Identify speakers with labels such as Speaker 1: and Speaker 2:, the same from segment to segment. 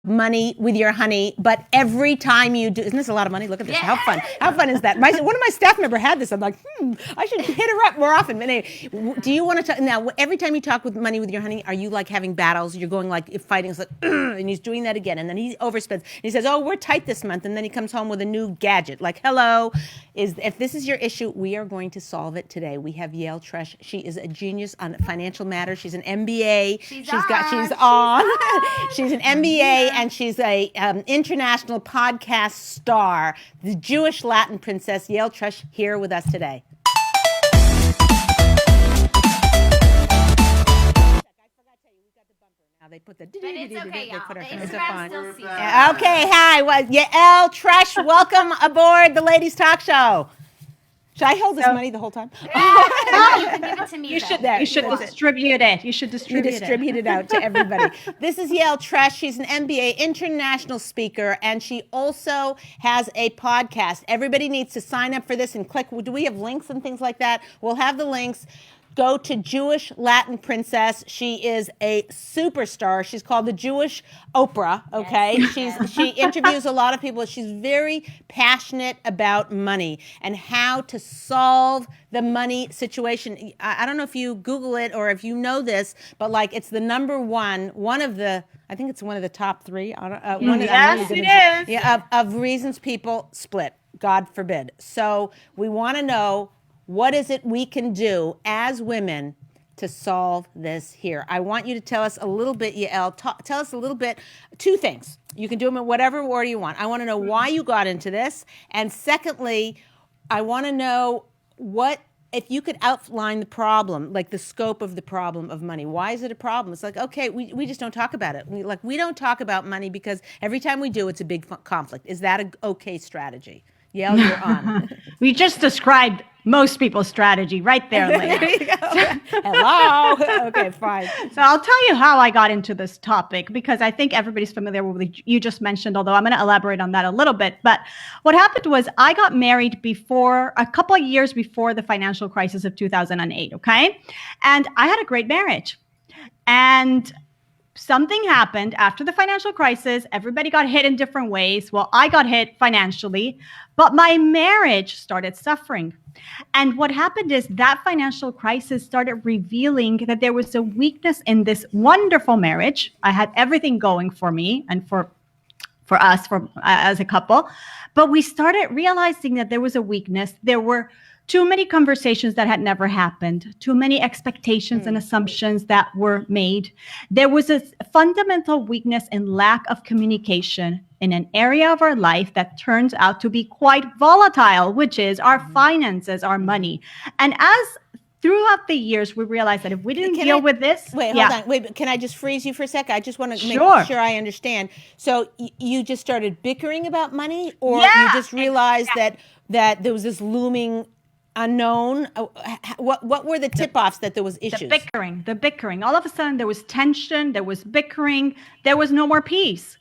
Speaker 1: money with your honey, but every time you do, isn't this a lot of money? Look at this. Yeah. How fun is that? One of my staff member had this. I'm like, I should hit her up more often. But anyway, do you want to talk now? Every time you talk with money with your honey, are you like having battles? You're going like fighting, it's like, and he's doing that again, and then he overspends. And he says, "Oh, we're tight this month," and then he comes home with a new gadget. Like, hello, if this is your issue, we are going to solve it today. We have Yael Trusch. She is a genius on financial matters. She's an MBA. She's on. She's an MBA, and she's a international podcast star. The Jewish Latin princess, Yael Trusch, here with us today. They put the. But it's okay, y'all. The Instagram still sees it. Okay, hi, Yael Trusch. Welcome aboard the Ladies Talkshow. Should I hold this money the whole time?
Speaker 2: No, give it to me.
Speaker 3: You should distribute it. You should distribute
Speaker 1: it out to everybody. This is Yael Trusch. She's an MBA international speaker, and she also has a podcast. Everybody needs to sign up for this and click. Do we have links and things like that? We'll have the links. Go to Jewish Latin Princess. She is a superstar. She's called the Jewish Oprah, okay? Yes. She interviews a lot of people. She's very passionate about money and how to solve the money situation. I don't know if you Google it or if you know this, but like it's the number one of the, I think it's one of the top three.
Speaker 3: Yes, it is.
Speaker 1: Yeah, of reasons people split, God forbid. So we want to know, what is it we can do as women to solve this here? I want you to tell us a little bit, Yael. Tell us a little bit, two things. You can do them in whatever order you want. I want to know why you got into this. And secondly, I want to know if you could outline the problem, like the scope of the problem of money. Why is it a problem? It's like, okay, we just don't talk about it. We don't talk about money because every time we do, it's a big conflict. Is that an okay strategy? Yael, you're on.
Speaker 3: We just described most people's strategy right there, Leah.
Speaker 1: There you go. Hello. Okay, fine.
Speaker 3: So I'll tell you how I got into this topic, because I think everybody's familiar with what you just mentioned, although I'm going to elaborate on that a little bit. But what happened was I got married a couple of years before the financial crisis of 2008, okay? And I had a great marriage. And something happened after the financial crisis. Everybody got hit in different ways. Well, I got hit financially, but my marriage started suffering. And what happened is that financial crisis started revealing that there was a weakness in this wonderful marriage. I had everything going for me and for us as a couple, but we started realizing that there was a weakness. There were too many conversations that had never happened, too many expectations and assumptions that were made. There was a fundamental weakness in lack of communication in an area of our life that turns out to be quite volatile, which is our finances, our money. And as throughout the years, we realized that if we didn't deal with this...
Speaker 1: Hold on. Wait, can I just freeze you for a second? I just want to make sure I understand. So you just started bickering about money, or you just realized that there was this looming unknown? What were the tip-offs that there was issues?
Speaker 3: The bickering. All of a sudden, there was tension, there was bickering, there was no more peace.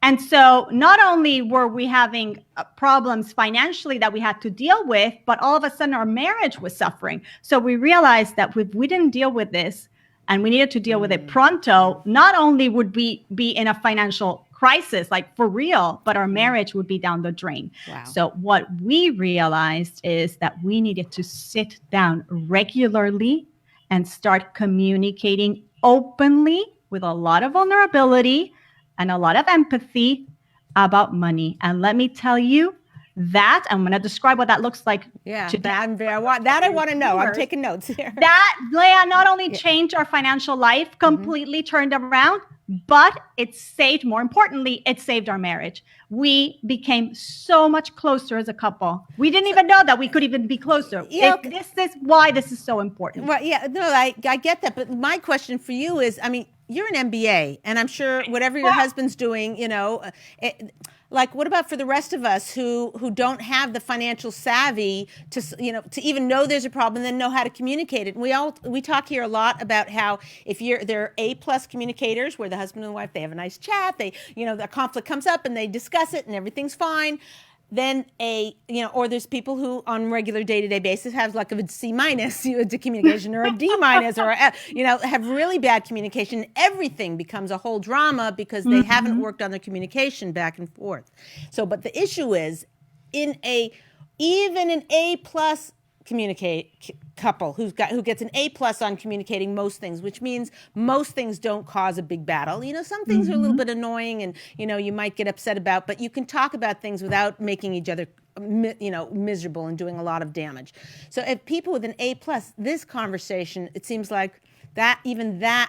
Speaker 3: And so not only were we having problems financially that we had to deal with, but all of a sudden our marriage was suffering. So we realized that if we didn't deal with this, and we needed to deal with it pronto, not only would we be in a financial crisis, like for real, but our marriage would be down the drain. Wow. So what we realized is that we needed to sit down regularly and start communicating openly with a lot of vulnerability and a lot of empathy about money. And let me tell you that, I'm going to describe what that looks like.
Speaker 1: Yeah, I want to know. I'm taking notes here.
Speaker 3: That, Leah, not only changed our financial life, completely turned around, but it saved, more importantly, it saved our marriage. We became so much closer as a couple. We didn't even know that we could even be closer. This is why this is so important.
Speaker 1: Well, I get that. But my question for you is, I mean, you're an MBA, and I'm sure whatever your husband's doing, like, what about for the rest of us who don't have the financial savvy to even know there's a problem and then know how to communicate it? And we talk here a lot about how if they're A+ communicators, where the husband and wife, they have a nice chat, the conflict comes up and they discuss it and everything's fine. then or there's people who on regular day-to-day basis have like a C minus to communication or a D minus or have really bad communication. Everything becomes a whole drama because they haven't worked on their communication back and forth. So, but the issue is even an A plus couple who gets an A plus on communicating most things, which means most things don't cause a big battle. Some things are a little bit annoying and you might get upset about, but you can talk about things without making each other miserable and doing a lot of damage. So if people with an A plus, this conversation, it seems like that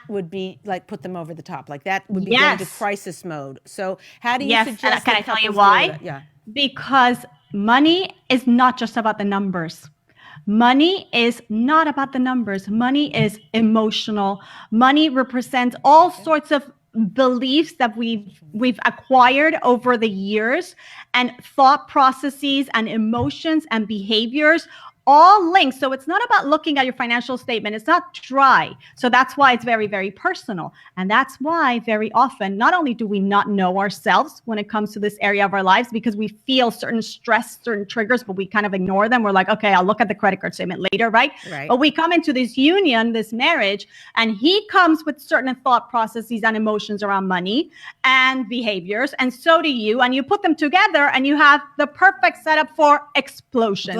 Speaker 1: would be like put them over the top. Like that would be going to crisis mode. So how do you suggest?
Speaker 3: Can I tell you why?
Speaker 1: Yeah.
Speaker 3: Because money is not just about the numbers. Money is not about the numbers. Money is emotional. Money represents all sorts of beliefs that we've acquired over the years, and thought processes and emotions and behaviors all linked. So it's not about looking at your financial statement. It's not dry. So that's why it's very, very personal. And that's why very often, not only do we not know ourselves when it comes to this area of our lives, because we feel certain stress, certain triggers, but we kind of ignore them. We're like, okay, I'll look at the credit card statement later, right? But we come into this union, this marriage, and he comes with certain thought processes and emotions around money and behaviors. And so do you. And you put them together and you have the perfect setup for explosion.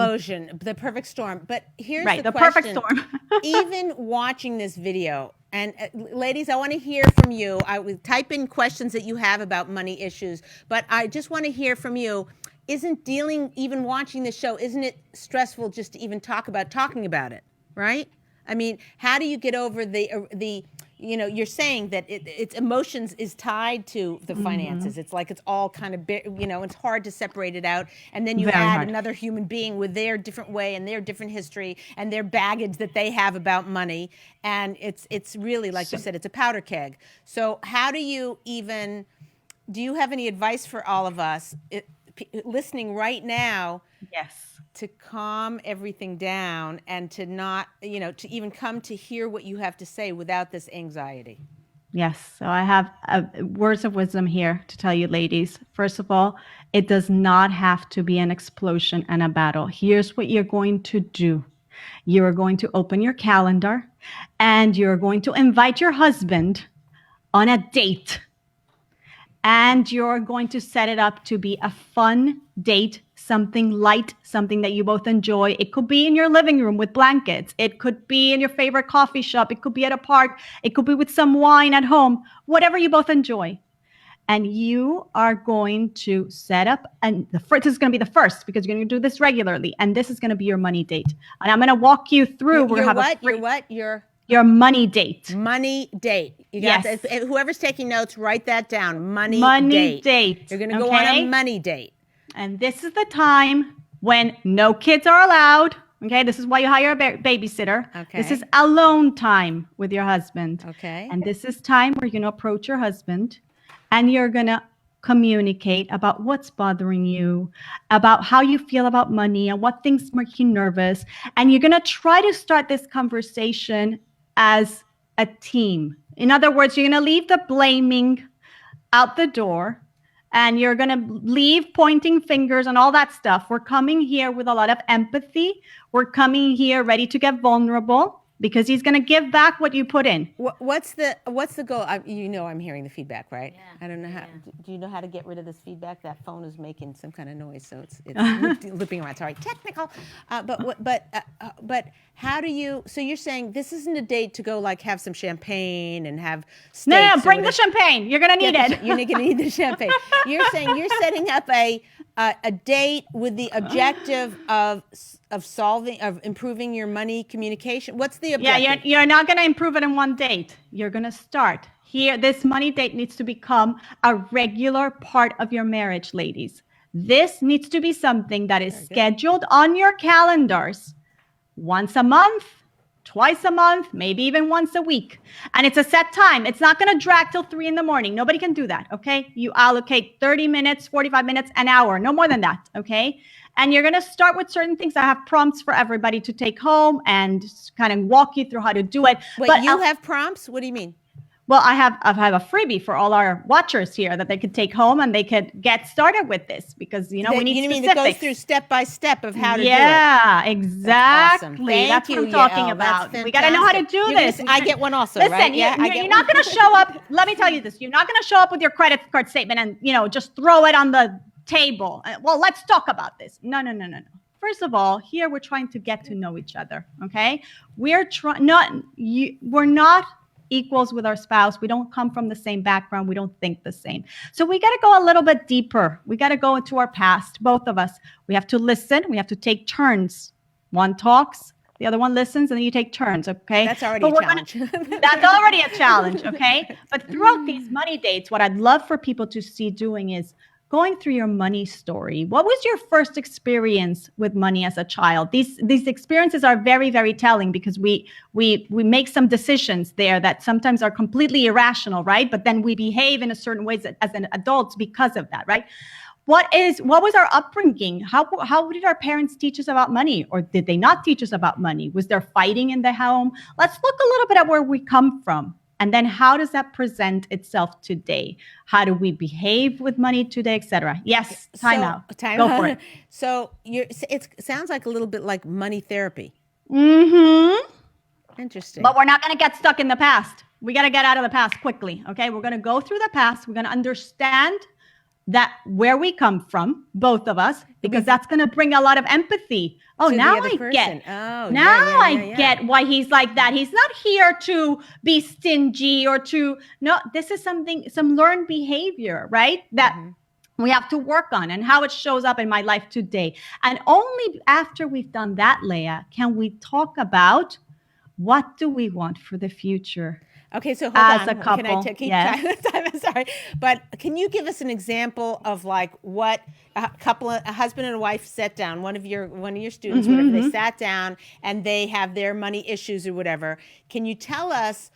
Speaker 1: The perfect storm. But here's
Speaker 3: the
Speaker 1: question.
Speaker 3: Perfect storm.
Speaker 1: Even watching this video, and ladies, I want to hear from you. I would type in questions that you have about money issues, but I just want to hear from you. Even watching this show, isn't it stressful just to even talking about it, right? I mean, how do you get over the you're saying that it's emotions is tied to the finances. It's like it's all kind of, it's hard to separate it out. And then you add another human being with their different way and their different history and their baggage that they have about money. And it's really, like you said, it's a powder keg. So how do you have any advice for all of us listening right now?
Speaker 3: Yes.
Speaker 1: To calm everything down and to not, to even come to hear what you have to say without this anxiety.
Speaker 3: Yes. So I have words of wisdom here to tell you, ladies. First of all, it does not have to be an explosion and a battle. Here's what you're going to do. You're going to open your calendar and you're going to invite your husband on a date. And you're going to set it up to be a fun date, something light, something that you both enjoy. It could be in your living room with blankets. It could be in your favorite coffee shop. It could be at a park. It could be with some wine at home, whatever you both enjoy. And you are going to set up, and this is going to be the first because you're going to do this regularly. And this is going to be your money date. And I'm going to walk you through. Your money date.
Speaker 1: Money date. You got this. Whoever's taking notes, write that down. Money date. You're going to go on a money date.
Speaker 3: And this is the time when no kids are allowed. Okay, this is why you hire a babysitter. Okay. This is alone time with your husband.
Speaker 1: Okay.
Speaker 3: And this is time where you're going to approach your husband and you're going to communicate about what's bothering you, about how you feel about money and what things make you nervous. And you're going to try to start this conversation as a team. In other words, you're going to leave the blaming out the door and you're going to leave pointing fingers and all that stuff. We're coming here with a lot of empathy. We're coming here ready to get vulnerable because he's going to give back what you put in.
Speaker 1: What's the goal? I'm hearing the feedback, right? Yeah. I don't know how. Do you know how to get rid of this feedback? That phone is making some kind of noise, so it's looping around. Sorry, technical. But how do you? So you're saying this isn't a date to go like have some champagne and have steaks?
Speaker 3: No, bring the champagne. You're going to need it.
Speaker 1: You're going to need the champagne. You're saying you're setting up a date with the objective of improving your money communication. What's the objective?
Speaker 3: Yeah, you're not going to improve it in one date. You're going to start here. This money date needs to become a regular part of your marriage, ladies. This needs to be something that is scheduled on your calendars once a month, twice a month, maybe even once a week. And it's a set time. It's not going to drag till 3 a.m. Nobody can do that, okay? You allocate 30 minutes, 45 minutes, an hour, no more than that, okay? And you're going to start with certain things. I have prompts for everybody to take home and kind of walk you through how to do it.
Speaker 1: Wait, but you have prompts? What do you mean?
Speaker 3: Well, I have a freebie for all our watchers here that they could take home and they could get started with this because we need
Speaker 1: you mean
Speaker 3: specifics.
Speaker 1: it goes through step by step of how to do it?
Speaker 3: Yeah, exactly.
Speaker 1: Thank
Speaker 3: That's
Speaker 1: you,
Speaker 3: what I'm talking
Speaker 1: Yael.
Speaker 3: about.
Speaker 1: That's
Speaker 3: We got to know how to
Speaker 1: fantastic.
Speaker 3: do this.
Speaker 1: I get one also,
Speaker 3: Listen,
Speaker 1: right? Yeah,
Speaker 3: you're not going to show up. Let me tell you this. You're not going to show up with your credit card statement and, just throw it on the table. Well, let's talk about this. No. First of all, here we're trying to get to know each other. Okay. We're not equals with our spouse. We don't come from the same background. We don't think the same. So we got to go a little bit deeper. We got to go into our past, both of us. We have to listen. We have to take turns. One talks, the other one listens, and then you take turns, okay?
Speaker 1: That's already a challenge.
Speaker 3: That's already a challenge, okay? But throughout these money dates, what I'd love for people to see doing is going through your money story. What was your first experience with money as a child? These experiences are very, very telling because we make some decisions there that sometimes are completely irrational, right? But then we behave in a certain ways as an adults because of that, right? What was our upbringing? How did our parents teach us about money? Or did they not teach us about money? Was there fighting in the home? Let's look a little bit at where we come from. And then how does that present itself today? How do we behave with money today, et cetera? Yes, time out. Go for it.
Speaker 1: So it sounds like a little bit like money therapy.
Speaker 3: Mm-hmm.
Speaker 1: Interesting.
Speaker 3: But we're not going to get stuck in the past. We got to get out of the past quickly, okay? We're going to go through the past. We're going to understand that where we come from, both of us, because that's going to bring a lot of empathy. Oh, now I get.
Speaker 1: Oh,
Speaker 3: now I get why he's like that. He's not here to be stingy or this is some learned behavior, right? That we have to work on and how it shows up in my life today. And only after we've done that, Leah, can we talk about what do we want for the future?
Speaker 1: Okay, so hold
Speaker 3: as
Speaker 1: on.
Speaker 3: a couple,
Speaker 1: can I keep
Speaker 3: yes.
Speaker 1: time? I'm sorry, but can you give us an example of like what a husband and a wife sat down? One of your students, whatever, they sat down and they have their money issues or whatever. Can you tell us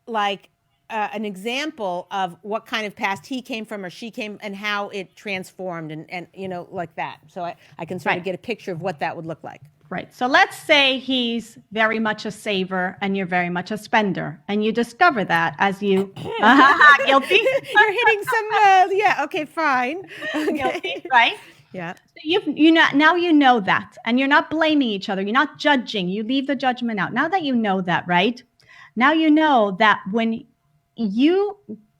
Speaker 1: like an example of what kind of past he came from or she came and how it transformed and like that? So I can sort of get a picture of what that would look like.
Speaker 3: Right. So let's say he's very much a saver and you're very much a spender. And you discover that as you... Guilty?
Speaker 1: You're hitting some... okay, fine. Okay.
Speaker 3: Guilty, right?
Speaker 1: Yeah.
Speaker 3: So now you know that. And you're not blaming each other. You're not judging. You leave the judgment out. Now that you know that, right? Now you know that when you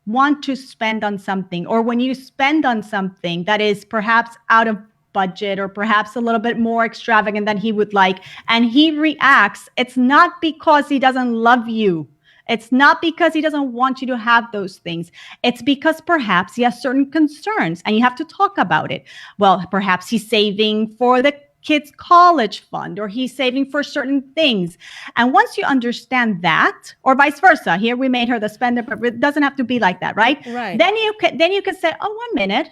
Speaker 3: want to spend on something or when you spend on something that is perhaps out of budget or perhaps a little bit more extravagant than he would like, and he reacts, it's not because he doesn't love you. It's not because he doesn't want you to have those things. It's because perhaps he has certain concerns and you have to talk about it. Well, perhaps he's saving for the kids' college fund or he's saving for certain things. And once you understand that, or vice versa, here we made her the spender, but it doesn't have to be like that, right?
Speaker 1: Right.
Speaker 3: Then you can say, oh, 1 minute.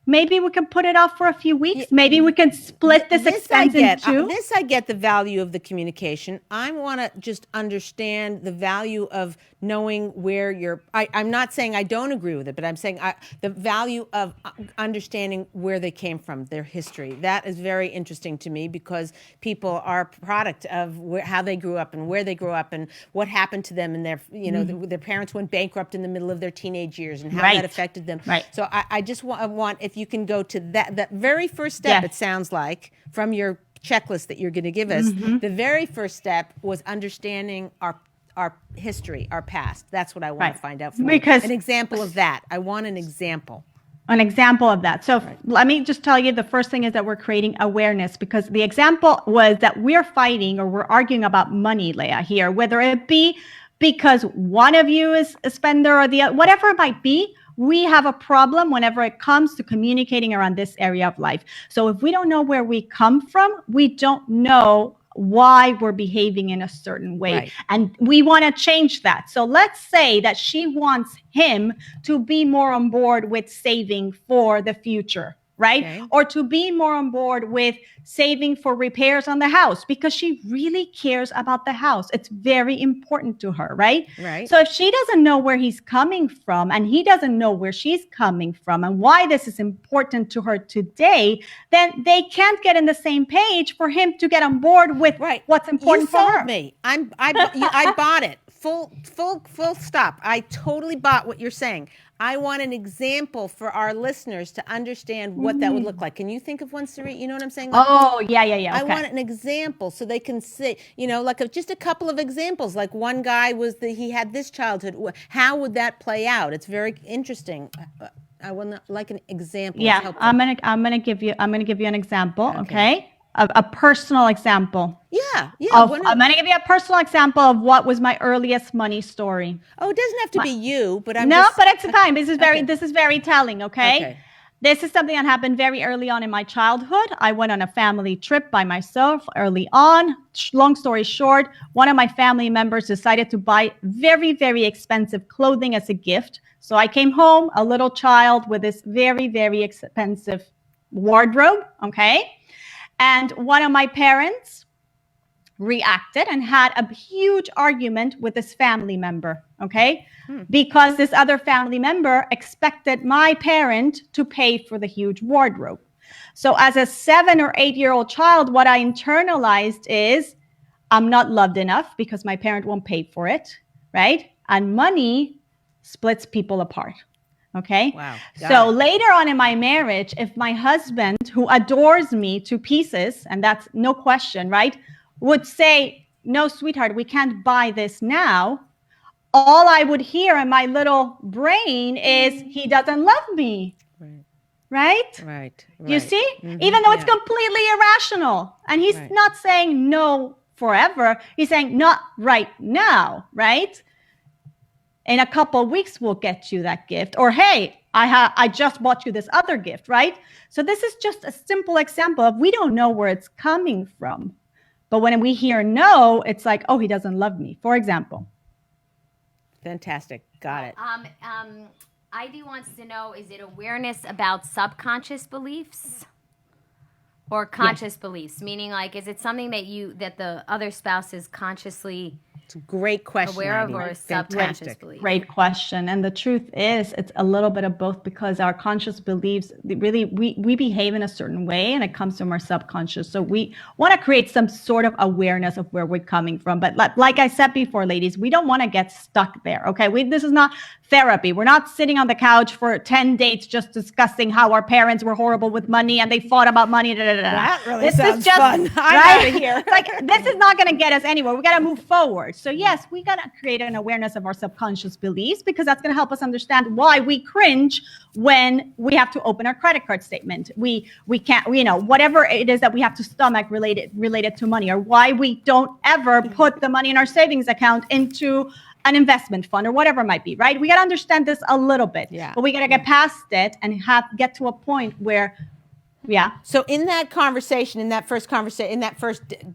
Speaker 3: Maybe we can put it off for a few weeks. Maybe we can split this expense in two.
Speaker 1: This I get the value of the communication. I want to just understand the value of knowing where you're. I'm not saying I don't agree with it, but I'm saying the value of understanding where they came from, their history. That is very interesting to me because people are a product of how they grew up and where they grew up and what happened to them and their parents went bankrupt in the middle of their teenage years and how that affected them.
Speaker 3: Right.
Speaker 1: So I just want if you can go to that very first step, it sounds like, from your checklist that you're going to give us, the very first step was understanding our history, our past. That's what I want to find out from you. An example of that. I want an example.
Speaker 3: An example of that. So let me just tell you, the first thing is that we're creating awareness because the example was that we're fighting or we're arguing about money, Leah, here, whether it be because one of you is a spender or the other, whatever it might be. We have a problem whenever it comes to communicating around this area of life. So if we don't know where we come from, we don't know why we're behaving in a certain way. Right. And we want to change that. So let's say that she wants him to be more on board with saving for the future, right? Okay. Or to be more on board with saving for repairs on the house because she really cares about the house. It's very important to her, right?
Speaker 1: Right.
Speaker 3: So if she doesn't know where he's coming from and he doesn't know where she's coming from and why this is important to her today, then they can't get in the same page for him to get on board with what's important for her.
Speaker 1: You sold me. I bought it. full stop. I totally bought what you're saying. I want an example for our listeners to understand what that would look like. Can you think of one, Sari? You know what I'm saying? Like,
Speaker 3: Oh, yeah. Okay.
Speaker 1: I want an example so they can say, like just a couple of examples. Like one guy he had this childhood. How would that play out? It's very interesting. I would like an example.
Speaker 3: Yeah, I'm gonna give you an example. Okay. A personal example.
Speaker 1: Yeah.
Speaker 3: I'm going to give you a personal example of what was my earliest money story.
Speaker 1: Oh, it doesn't have to be you, but
Speaker 3: but it's fine. This is very telling, okay? This is something that happened very early on in my childhood. I went on a family trip by myself early on. Long story short, one of my family members decided to buy very, very expensive clothing as a gift. So I came home, a little child with this very, very expensive wardrobe, okay? And one of my parents reacted and had a huge argument with this family member, okay? Because this other family member expected my parent to pay for the huge wardrobe. So as a 7 or 8-year-old child, what I internalized is I'm not loved enough because my parent won't pay for it, right? And money splits people apart. Okay.
Speaker 1: Wow.
Speaker 3: So later on in my marriage, if my husband, who adores me to pieces, and that's no question, right, would say, no, sweetheart, we can't buy this now. All I would hear in my little brain is he doesn't love me. Right? You see? Even though it's completely irrational. And he's not saying no forever. He's saying not right now, right? In a couple of weeks, we'll get you that gift. Or, hey, I just bought you this other gift, right? So this is just a simple example of we don't know where it's coming from. But when we hear no, it's like, oh, he doesn't love me, for example.
Speaker 1: Fantastic. Got it.
Speaker 2: Ivy wants to know, is it awareness about subconscious beliefs or conscious beliefs? Meaning, like, is it something that the other spouse is consciously
Speaker 1: It's a great question.
Speaker 2: aware of, or subconscious belief?
Speaker 3: Great question. And the truth is, it's a little bit of both, because our conscious beliefs, really, we behave in a certain way, and it comes from our subconscious. So we want to create some sort of awareness of where we're coming from. But like I said before, ladies, we don't want to get stuck there. Okay. This is not therapy. We're not sitting on the couch for 10 dates just discussing how our parents were horrible with money and they fought about money.
Speaker 1: That really sounds fun. I'm out of here.
Speaker 3: Like, this is not going to get us anywhere. We got to move forward. So yes, we got to create an awareness of our subconscious beliefs, because that's going to help us understand why we cringe when we have to open our credit card statement. We can't, whatever it is that we have to stomach related to money, or why we don't ever put the money in our savings account into an investment fund or whatever it might be, right? We got to understand this a little bit, but we got to get past it and get to a point where,
Speaker 1: So in that conversation, in that first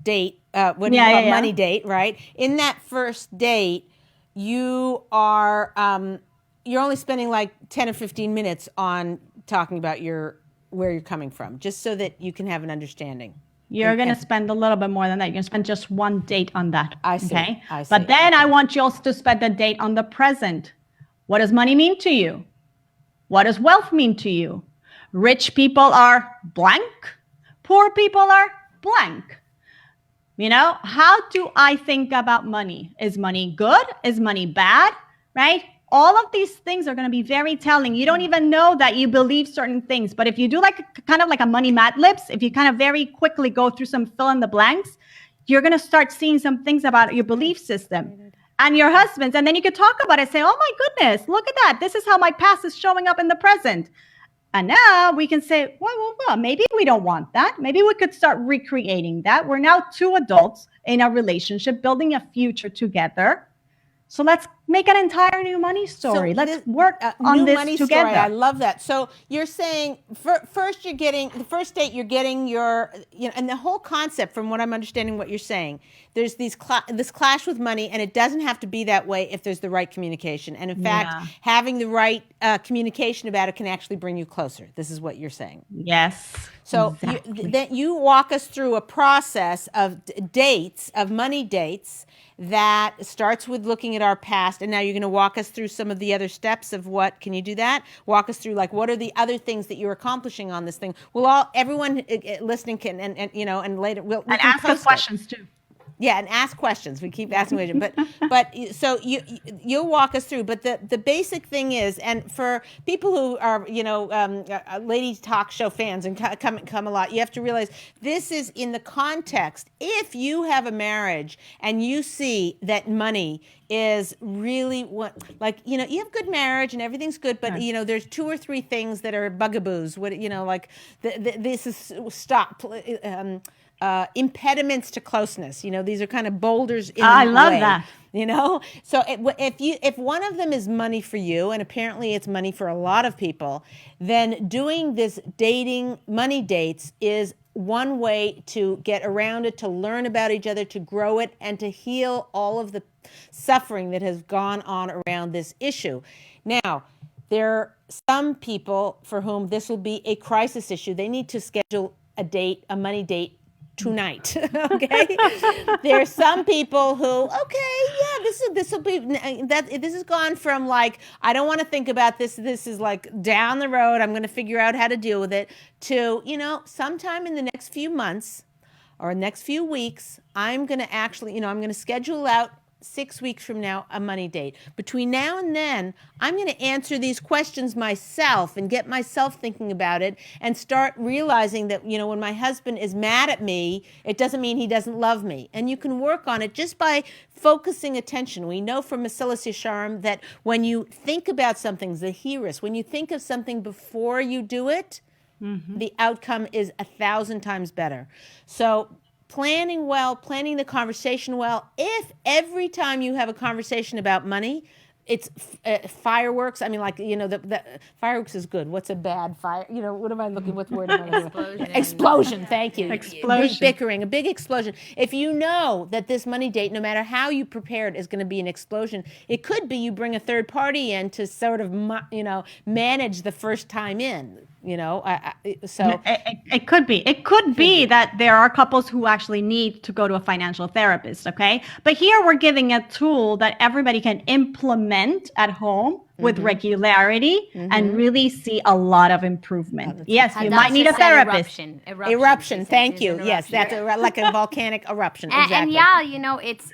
Speaker 1: date, money date, right? In that first date, you are, you're only spending like 10 or 15 minutes on talking about where you're coming from, just so that you can have an understanding.
Speaker 3: You're going to spend a little bit more than that. You're going to spend just one date on that.
Speaker 1: I see.
Speaker 3: Okay?
Speaker 1: I see.
Speaker 3: But then I want you also to spend a date on the present. What does money mean to you? What does wealth mean to you? Rich people are blank. Poor people are blank. How do I think about money? Is money good? Is money bad? Right? All of these things are going to be very telling. You don't even know that you believe certain things. But if you do kind of like a money Mad Libs, if you kind of very quickly go through some fill in the blanks, you're going to start seeing some things about your belief system and your husband's. And then you could talk about it, say, oh my goodness, look at that. This is how my past is showing up in the present. And now we can say, well, maybe we don't want that. Maybe we could start recreating that. We're now 2 adults in a relationship, building a future together. So let's make an entire new money story. Let's work on this together. Story.
Speaker 1: I love that. So you're saying first the first date, you're getting your, and the whole concept, from what I'm understanding what you're saying, there's this clash with money, and it doesn't have to be that way if there's the right communication. And in fact, having the right communication about it can actually bring you closer. This is what you're saying.
Speaker 3: Yes.
Speaker 1: So
Speaker 3: exactly.
Speaker 1: then you walk us through a process of money dates, that starts with looking at our past, and now you're going to walk us through some of the other steps of what. Can you do that? Walk us through, like, what are the other things that you're accomplishing on this thing? Everyone listening can, and later we'll
Speaker 3: and ask us questions too.
Speaker 1: Yeah, and ask questions. We keep asking questions, but so you'll walk us through. But the basic thing is, and for people who are Ladies Talkshow fans and come a lot, you have to realize this is in the context. If you have a marriage and you see that money is really what, like, you have good marriage and everything's good, but there's 2 or 3 things that are bugaboos. What this is stop. Impediments to closeness. These are kind of boulders in the way.
Speaker 3: I love that.
Speaker 1: So if one of them is money for you, and apparently it's money for a lot of people, then doing this dating money dates is one way to get around it, to learn about each other, to grow it, and to heal all of the suffering that has gone on around this issue. Now, there are some people for whom this will be a crisis issue. They need to schedule a money date tonight. Okay. There are some people who, this will be that. This has gone from like, I don't want to think about this. This is like down the road. I'm going to figure out how to deal with it. To sometime in the next few months or next few weeks, I'm going to actually, I'm going to schedule out 6 weeks from now a money date. Between now and then, I'm going to answer these questions myself and get myself thinking about it and start realizing that, when my husband is mad at me, it doesn't mean he doesn't love me. And you can work on it just by focusing attention. We know from Masilas Yesharim that when you think about something, Zahiris, when you think of something before you do it, the outcome is 1,000 times better. So planning well, planning the conversation well. If every time you have a conversation about money, it's fireworks. I mean, like, the fireworks is good. What's a bad fire? What am I looking? What word am I looking? Explosion. Thank you.
Speaker 3: Explosion.
Speaker 1: Big bickering, a big explosion. If you know that this money date, no matter how you prepare it, is going to be an explosion, it could be you bring a third party in to sort of, manage the first time in. So
Speaker 3: it could be. It could be that there are couples who actually need to go to a financial therapist, okay? But here we're giving a tool that everybody can implement at home with regularity and really see a lot of improvement. Yes, you might need a therapist.
Speaker 2: Eruption.
Speaker 1: Thank you. Yes, that's like a volcanic eruption. Exactly.
Speaker 2: And it's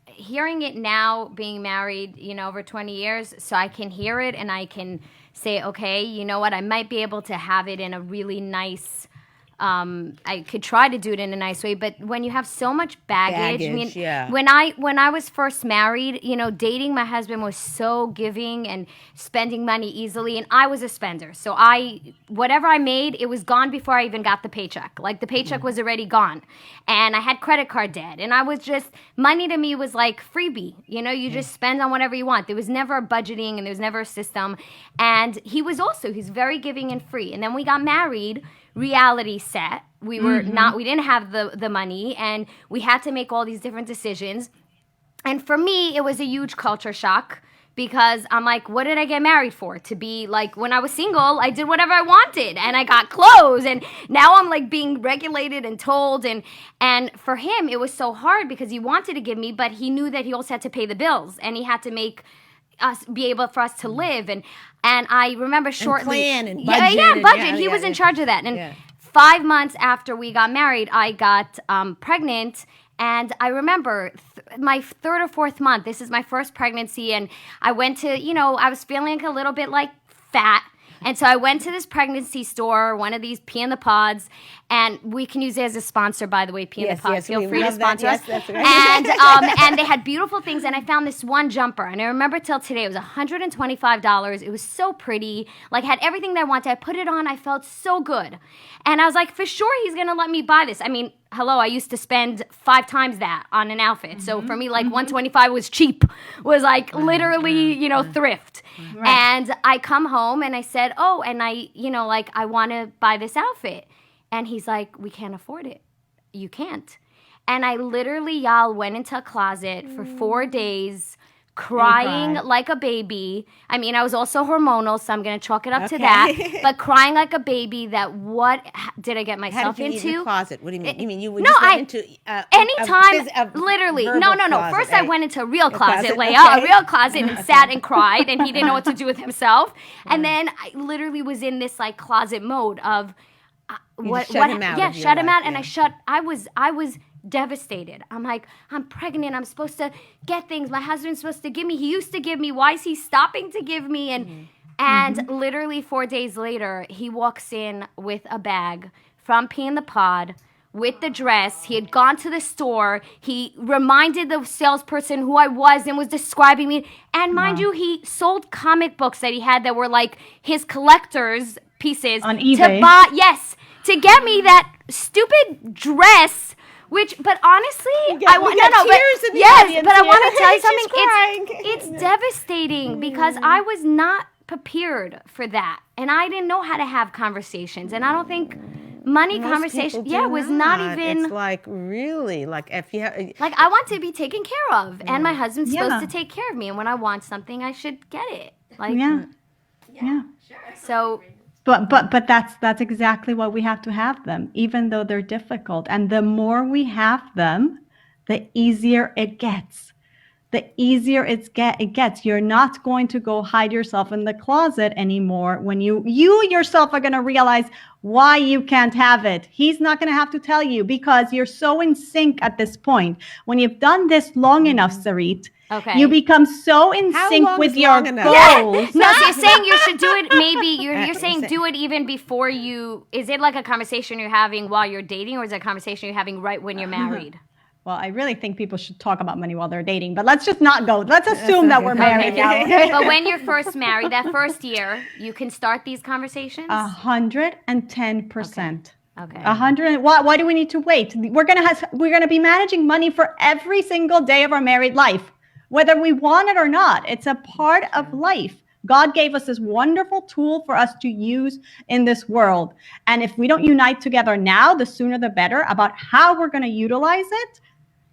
Speaker 2: hearing it now, being married, over 20 years, so I can hear it and I can say, okay, you know what, I might be able to have it in a really nice, I could try to do it in a nice way, but when you have so much baggage, when I was first married, dating my husband was so giving and spending money easily, and I was a spender. So whatever I made, it was gone before I even got the paycheck. Like the paycheck was already gone, and I had credit card debt, and I was just, money to me was like freebie. You just spend on whatever you want. There was never a budgeting, and there was never a system. And he's very giving and free. And then we got married. Reality set. We were we didn't have the money, and we had to make all these different decisions. And for me, it was a huge culture shock because I'm like, what did I get married for? To be like, when I was single, I did whatever I wanted and I got clothes, and now I'm like being regulated and told, and for him, it was so hard because he wanted to give me, but he knew that he also had to pay the bills and he had to make be able for us to live, and I remember shortly
Speaker 1: and plan and budget.
Speaker 2: Budget. He was in charge of that, and 5 months after we got married, I got pregnant, and I remember my 3rd or 4th month. This is my first pregnancy, and I went to I was feeling a little bit like fat. And so I went to this pregnancy store, one of these Pee in the Pods, and we can use it as a sponsor, by the way, Pee in the Pods. Feel free to sponsor us.
Speaker 1: Yes, that's right.
Speaker 2: And they had beautiful things, and I found this one jumper, and I remember till today, it was $125. It was so pretty, like had everything that I wanted. I put it on, I felt so good. And I was like, for sure he's going to let me buy this. I mean, hello, I used to spend 5 times that on an outfit. So for me, like $125 was cheap, was like literally, thrift. Right. And I come home and I said, oh, and I want to buy this outfit. And he's like, we can't afford it. You can't. And I literally, Yael, went into a closet for 4 days, crying like a baby. I mean, I was also hormonal, so I'm going to chalk it up to that. But crying like a baby that what did I get myself
Speaker 1: into? How did you
Speaker 2: into?
Speaker 1: In the closet? What do you mean? You mean you would
Speaker 2: no,
Speaker 1: just went into
Speaker 2: anytime, literally. No.
Speaker 1: Closet,
Speaker 2: First, I went into a real closet, Leah,
Speaker 1: okay.
Speaker 2: a real closet, and sat and cried, and he didn't know what to do with himself. And then I literally was in this like closet mode of
Speaker 1: shut him out.
Speaker 2: Yeah, shut him out, and I was devastated. I'm like, I'm pregnant. I'm supposed to get things. My husband's supposed to give me. He used to give me. Why is he stopping to give me? And literally 4 days later, he walks in with a bag from Pee in the Pod with the dress. He had gone to the store. He reminded the salesperson who I was and was describing me. And mind you, he sold comic books that he had that were like his collector's pieces.
Speaker 3: On eBay.
Speaker 2: To get me that stupid dress. But honestly, I want to tell you something. It's devastating because I was not prepared for that, and I didn't know how to have conversations, and I don't think money conversation was not even.
Speaker 1: It's like really like if you have,
Speaker 2: like I want to be taken care of, and my husband's supposed to take care of me, and when I want something, I should get it. Like So.
Speaker 3: But that's exactly what we have to have them, even though they're difficult. And the more we have them, the easier it gets. The easier it gets. You're not going to go hide yourself in the closet anymore when you yourself are going to realize why you can't have it. He's not going to have to tell you because you're so in sync at this point. When you've done this long enough, Sarit, you become so in sync with your goals.
Speaker 2: No, so you're saying you should do it maybe, you're saying do it even before you, is it like a conversation you're having while you're dating or is it a conversation you're having right when you're married?
Speaker 3: Well, I really think people should talk about money while they're dating, but let's just not go. Let's assume that we're married now.
Speaker 2: But when you're first married, that first year, you can start these conversations?
Speaker 3: 110%.
Speaker 2: Okay.
Speaker 3: 100. Why do we need to wait? We're gonna be managing money for every single day of our married life, whether we want it or not. It's a part of life. God gave us this wonderful tool for us to use in this world. And if we don't unite together now, the sooner the better, about how we're going to utilize it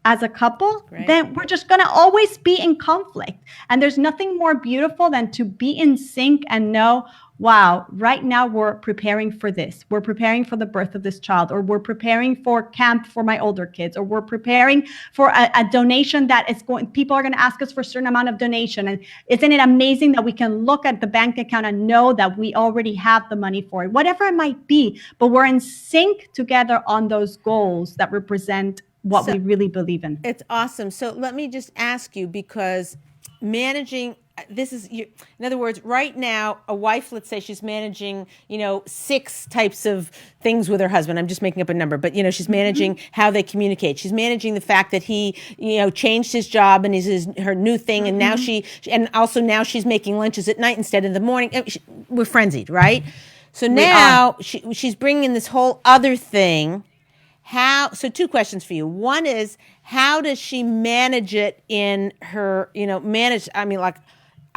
Speaker 3: as a couple, then we're just going to always be in conflict. And there's nothing more beautiful than to be in sync and know, wow, right now we're preparing for this. We're preparing for the birth of this child, or we're preparing for camp for my older kids, or we're preparing for a donation that is going, people are going to ask us for a certain amount of donation. And isn't it amazing that we can look at the bank account and know that we already have the money for it, whatever it might be, but we're in sync together on those goals that represent what we really believe in.
Speaker 1: It's awesome. So let me just ask you, because managing, in other words, right now, a wife, let's say she's managing, 6 types of things with her husband. I'm just making up a number, but, she's managing how they communicate. She's managing the fact that he, changed his job and is her new thing. And now now she's making lunches at night instead of the morning. We're frenzied, right? So now she's bringing in this whole other thing. So 2 questions for you. One is, how does she manage it in her,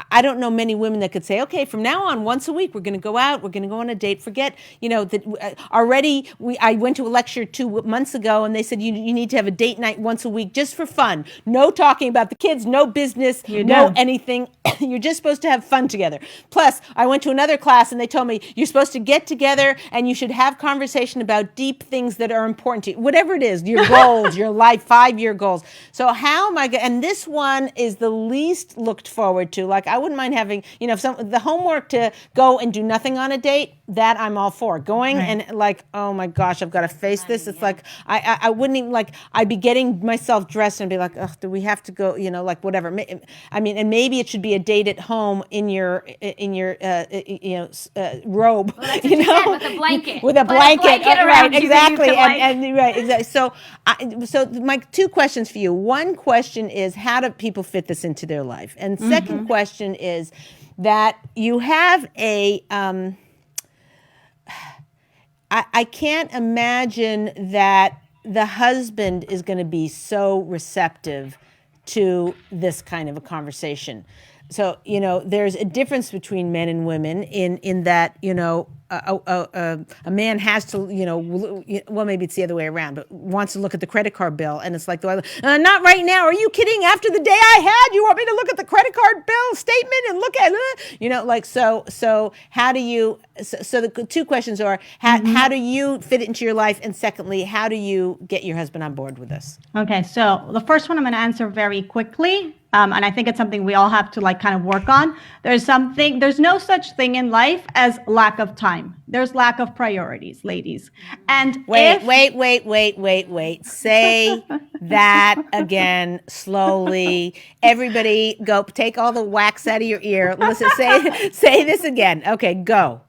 Speaker 1: I don't know many women that could say, okay, from now on, once a week, we're going to go out, we're going to go on a date. Forget, that already I went to a lecture 2 months ago and they said you need to have a date night once a week just for fun. No talking about the kids, no business, no anything. You're just supposed to have fun together. Plus, I went to another class and they told me you're supposed to get together and you should have conversation about deep things that are important to you, whatever it is, your goals, your life, 5-year goals. So how am I going, and this one is the least looked forward to. Like, I wouldn't mind having, the homework to go and do nothing on a date, that I'm all for. Going and like, oh my gosh, I've got to face this. It's like, I wouldn't even, like, I'd be getting myself dressed and be like, oh, do we have to go, like whatever. I mean, and maybe it should be a date at home in your robe,
Speaker 2: with a blanket.
Speaker 1: With a blanket,
Speaker 2: around
Speaker 1: right,
Speaker 2: you
Speaker 1: exactly. And right, exactly. So my 2 questions for you. One question is, how do people fit this into their life? And second question is that you have a, I can't imagine that the husband is going to be so receptive to this kind of a conversation. So, there's a difference between men and women in that, a man has to, well, maybe it's the other way around, but wants to look at the credit card bill. And it's like, not right now. Are you kidding? After the day I had, you want me to look at the credit card bill statement and look at it? So how do you, so the 2 questions are, how do you fit it into your life? And secondly, how do you get your husband on board with this?
Speaker 3: Okay, so the first one I'm going to answer very quickly. And I think it's something we all have to like kind of work on. There's no such thing in life as lack of time. There's lack of priorities, ladies. And
Speaker 1: Wait. Say that again slowly. Everybody go take all the wax out of your ear. Listen, say this again. Okay, go.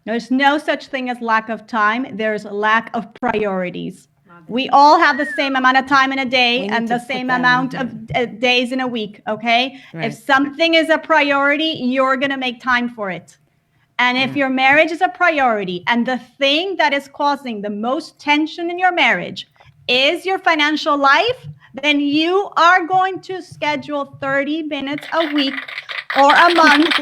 Speaker 3: There's no such thing as lack of time. There's lack of priorities. We all have the same amount of time in a day and the same amount of days in a week, okay?
Speaker 1: Right.
Speaker 3: If something is a priority, you're going to make time for it. And if your marriage is a priority and the thing that is causing the most tension in your marriage is your financial life, then you are going to schedule 30 minutes a week or a month.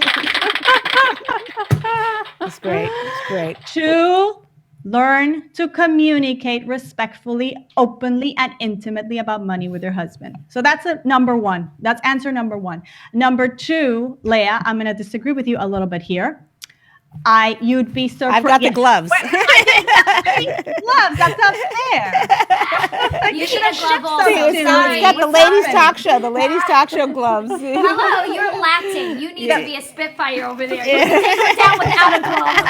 Speaker 1: That's great. That's great.
Speaker 3: To learn to communicate respectfully, openly, and intimately about money with your husband. So that's number one. That's answer number one. Number two, Leah, I'm going to disagree with you a little bit here. You'd be surprised.
Speaker 1: I've got the gloves.
Speaker 3: Gloves. That's not fair.
Speaker 2: You should have glove all.
Speaker 1: It's got the Ladies Talkshow. The Ladies Talkshow gloves.
Speaker 2: Hello, you're Latin. You need to be a Spitfire over there. You can take her down without a glove.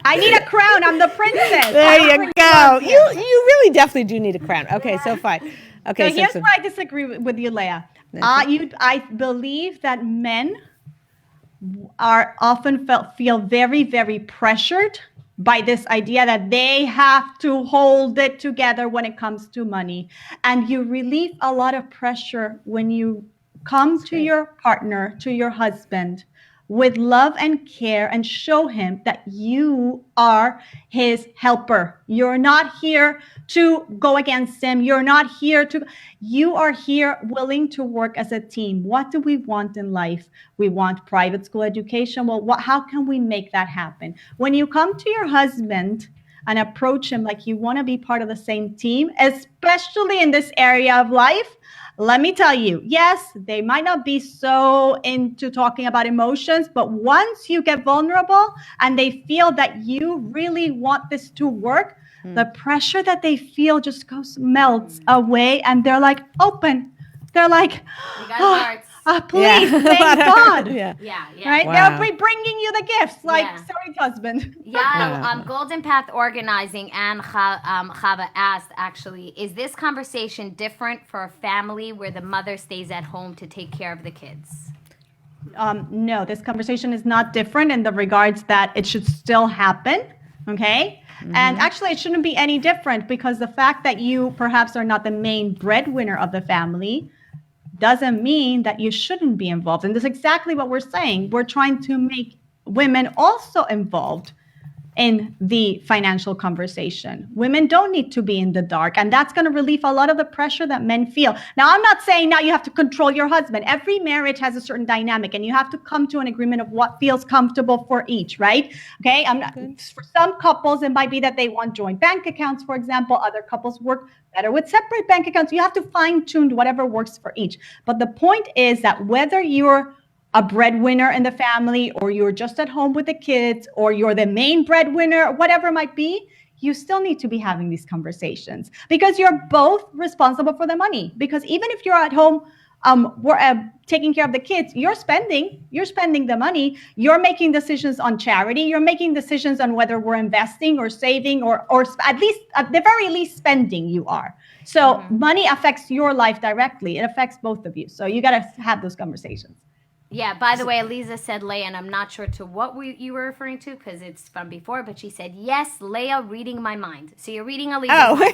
Speaker 3: I need a crown. I'm the princess.
Speaker 1: There you go. You really definitely do need a crown. Okay, so fine. Okay,
Speaker 3: so here's where I disagree with you, Leah. I believe that men are often feel very, very pressured by this idea that they have to hold it together when it comes to money. And you relieve a lot of pressure when you come to your partner, to your husband, with love and care and show him that you are his helper. You're not here to go against him. You are here willing to work as a team. What do we want in life? We want private school education. Well, how can we make that happen? When you come to your husband and approach him like you want to be part of the same team, especially in this area of life, let me tell you, yes, they might not be so into talking about emotions, but once you get vulnerable and they feel that you really want this to work, the pressure that they feel just melts away, and they're like open. They're like, please, thank God.
Speaker 1: Yeah.
Speaker 3: Right?
Speaker 1: Wow.
Speaker 3: They'll be bringing you the gifts, sorry, husband.
Speaker 2: Golden Path Organizing and Chava asked, actually, is this conversation different for a family where the mother stays at home to take care of the kids?
Speaker 3: No, this conversation is not different in the regards that it should still happen, okay? Mm-hmm. And actually, it shouldn't be any different because the fact that you perhaps are not the main breadwinner of the family doesn't mean that you shouldn't be involved. And that's exactly what we're saying. We're trying to make women also involved in the financial conversation. Women don't need to be in the dark, and that's going to relieve a lot of the pressure that men feel. Now, I'm not saying now you have to control your husband. Every marriage has a certain dynamic, and you have to come to an agreement of what feels comfortable for each, right? Okay, for some couples, it might be that they want joint bank accounts, for example. Other couples work better with separate bank accounts. You have to fine-tune whatever works for each. But the point is that whether you're a breadwinner in the family, or you're just at home with the kids, or you're the main breadwinner, whatever it might be, you still need to be having these conversations because you're both responsible for the money. Because even if you're at home, taking care of the kids, you're spending the money. You're making decisions on charity. You're making decisions on whether we're investing or saving or at the very least spending you are. So money affects your life directly. It affects both of you. So you got to have those conversations.
Speaker 2: Yeah, by the way, Eliza said Leah, and I'm not sure to what you were referring to because it's from before, but she said, yes, Leah reading my mind. So you're reading Eliza's mind.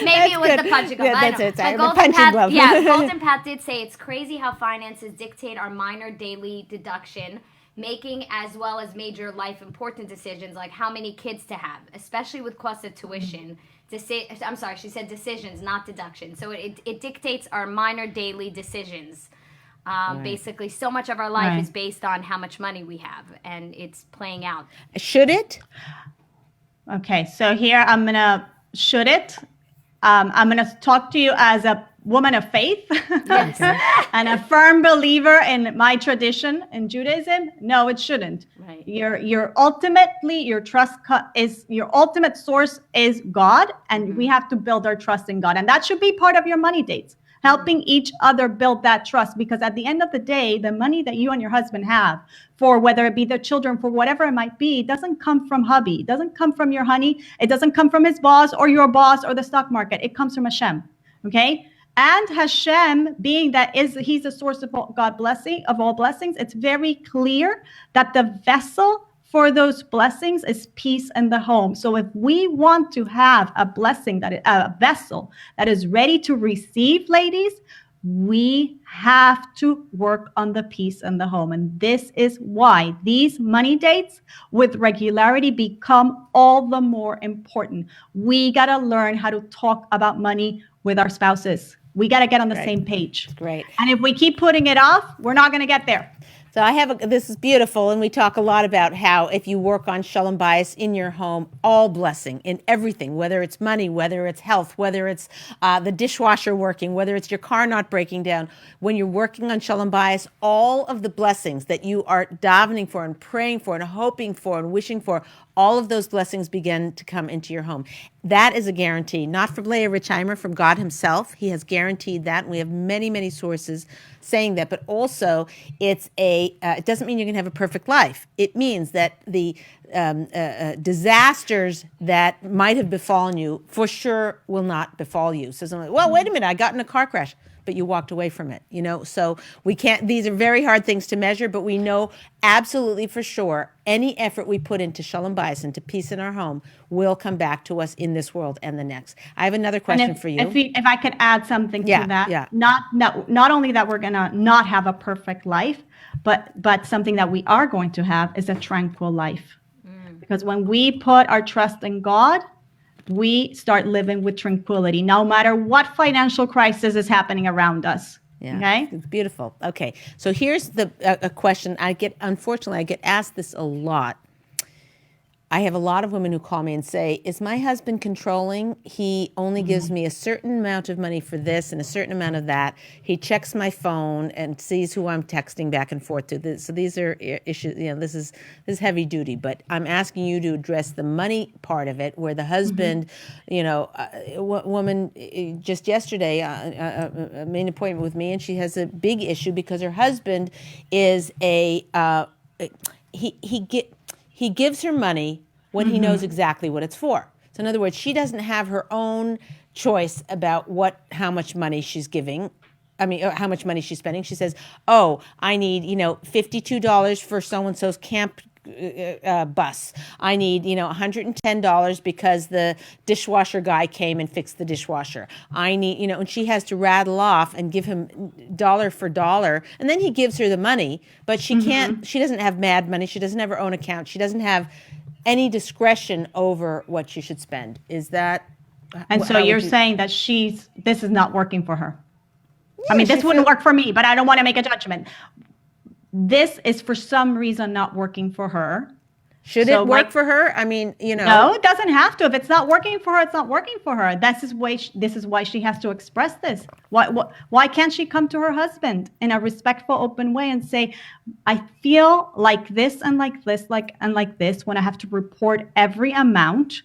Speaker 2: Maybe it was the punching glove.
Speaker 1: Yeah, that's it. The punching glove.
Speaker 2: Yeah, Golden Path did say it's crazy how finances dictate our minor daily deduction, making as well as major life important decisions like how many kids to have, especially with cost of tuition. I'm sorry, she said decisions, not deduction. So it dictates our minor daily decisions. Basically, so much of our life is based on how much money we have, and it's playing out.
Speaker 1: Should it?
Speaker 3: Okay, so here I'm going to, should it? I'm going to talk to you as a woman of faith and a firm believer in my tradition in Judaism. No, it shouldn't.
Speaker 2: Right.
Speaker 3: Your ultimate source is God, and we have to build our trust in God. And that should be part of your money dates. helping each other build that trust. Because at the end of the day, the money that you and your husband have for whether it be the children, for whatever it might be, doesn't come from hubby. It doesn't come from your honey. It doesn't come from his boss or your boss or the stock market. It comes from Hashem. Okay. And Hashem, being that he's the source of all all blessings, it's very clear that the vessel for those blessings is peace in the home. So if we want to have a vessel that is ready to receive, ladies, we have to work on the peace in the home. And this is why these money dates with regularity become all the more important. We got to learn how to talk about money with our spouses. We got to get on the same page.
Speaker 1: Great.
Speaker 3: And if we keep putting it off, we're not going to get there.
Speaker 1: So this is beautiful, and we talk a lot about how if you work on Shalom Bayis in your home, all blessing in everything, whether it's money, whether it's health, whether it's the dishwasher working, whether it's your car not breaking down. When you're working on Shalom Bayis, all of the blessings that you are davening for and praying for and hoping for and wishing for, all of those blessings begin to come into your home. That is a guarantee, not from Leah Richheimer, from God himself. He has guaranteed that. And we have many, many sources saying that. But also, it doesn't mean you're going to have a perfect life. It means that the disasters that might have befallen you for sure will not befall you. So someone, well, wait a minute, I got in a car crash, but you walked away from it, So we can't, these are very hard things to measure, but we know absolutely for sure any effort we put into Shalom Bayis, into peace in our home, will come back to us in this world and the next. I have another question for you.
Speaker 3: If I could add something to that,
Speaker 1: yeah.
Speaker 3: Not only that we're gonna not have a perfect life, but something that we are going to have is a tranquil life. Because when we put our trust in God, we start living with tranquility, no matter what financial crisis is happening around us.
Speaker 1: Yeah,
Speaker 3: okay,
Speaker 1: it's beautiful. Okay, so here's a question unfortunately, I get asked this a lot. I have a lot of women who call me and say, is my husband controlling? He only gives me a certain amount of money for this and a certain amount of that. He checks my phone and sees who I'm texting back and forth to. So these are issues, this is heavy duty, but I'm asking you to address the money part of it, where the husband, a woman just yesterday made an appointment with me, and she has a big issue because her husband is he gives her money when he knows exactly what it's for. So in other words, she doesn't have her own choice about how much money she's giving. How much money she's spending. She says, oh, I need, $52 for so-and-so's camp bus. I need, $110 because the dishwasher guy came and fixed the dishwasher. I need, and she has to rattle off and give him dollar for dollar. And then he gives her the money, but she she doesn't have mad money. She doesn't have her own account. She doesn't have any discretion over what she should spend. Is that?
Speaker 3: And so you're saying that this is not working for her. Yeah, this wouldn't work for me, but I don't want to make a judgment. This is for some reason not working for her.
Speaker 1: Should it work for her?
Speaker 3: No, it doesn't have to. If it's not working for her, it's not working for her. This is why she has to express this. Why can't she come to her husband in a respectful, open way and say, I feel like this and like this, and like this when I have to report every amount.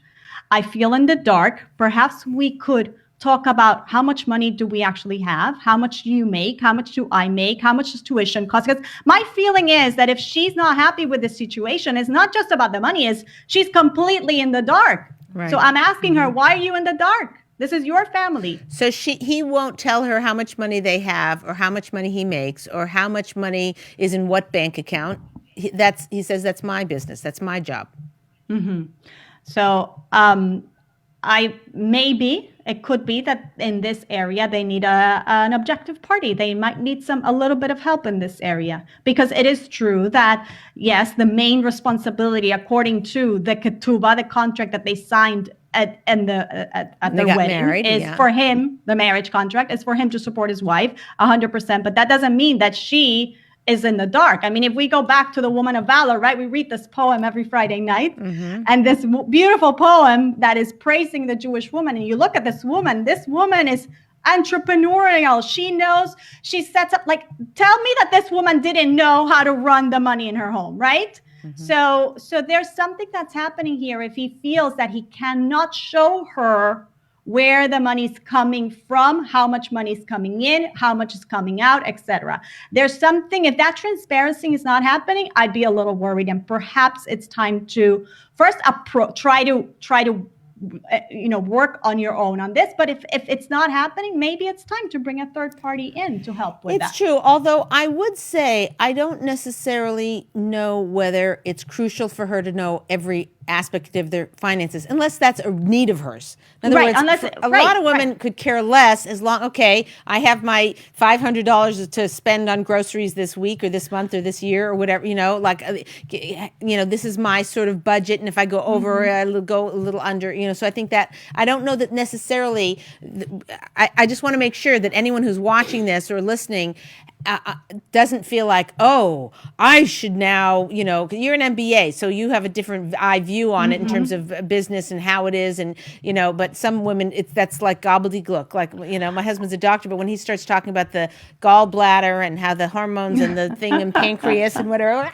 Speaker 3: I feel in the dark. Perhaps we could talk about how much money do we actually have? How much do you make? How much do I make? How much does tuition cost? Because my feeling is that if she's not happy with the situation, it's not just about the money, she's completely in the dark. Right. So I'm asking her, why are you in the dark? This is your family.
Speaker 1: So he won't tell her how much money they have or how much money he makes or how much money is in what bank account. He says, that's my business. That's my job.
Speaker 3: Mm-hmm. So it could be that in this area they need an objective party. They might need a little bit of help in this area, because it is true that yes, the main responsibility according to the ketubah, the contract that they signed at their wedding, is for him. The marriage contract is for him to support his wife 100%. But that doesn't mean that she is in the dark. If we go back to the Woman of Valor, right? We read this poem every Friday night, and this beautiful poem that is praising the Jewish woman. And you look at this woman is entrepreneurial. She knows, she sets up, tell me that this woman didn't know how to run the money in her home, right? So there's something that's happening here. If he feels that he cannot show her where the money's coming from, how much money is coming in, how much is coming out, etc. There's something, if that transparency is not happening, I'd be a little worried, and perhaps it's time to first try to work on your own on this. But if it's not happening, maybe it's time to bring a third party in to help with that.
Speaker 1: It's true. Although I would say I don't necessarily know whether it's crucial for her to know every aspect of their finances, unless that's a need of hers. In other words, a lot of women could care less as long, okay, I have my $500 to spend on groceries this week or this month or this year or whatever, this is my sort of budget. And if I go over, I'll go a little under, so I think that, I don't know that necessarily, I just want to make sure that anyone who's watching this or listening doesn't feel like, oh, I should now, you're an MBA, so you have a different eye view on it in terms of business and how it is. And, but some women, that's like gobbledygook. Like, my husband's a doctor, but when he starts talking about the gallbladder and how the hormones and the thing in pancreas and whatever,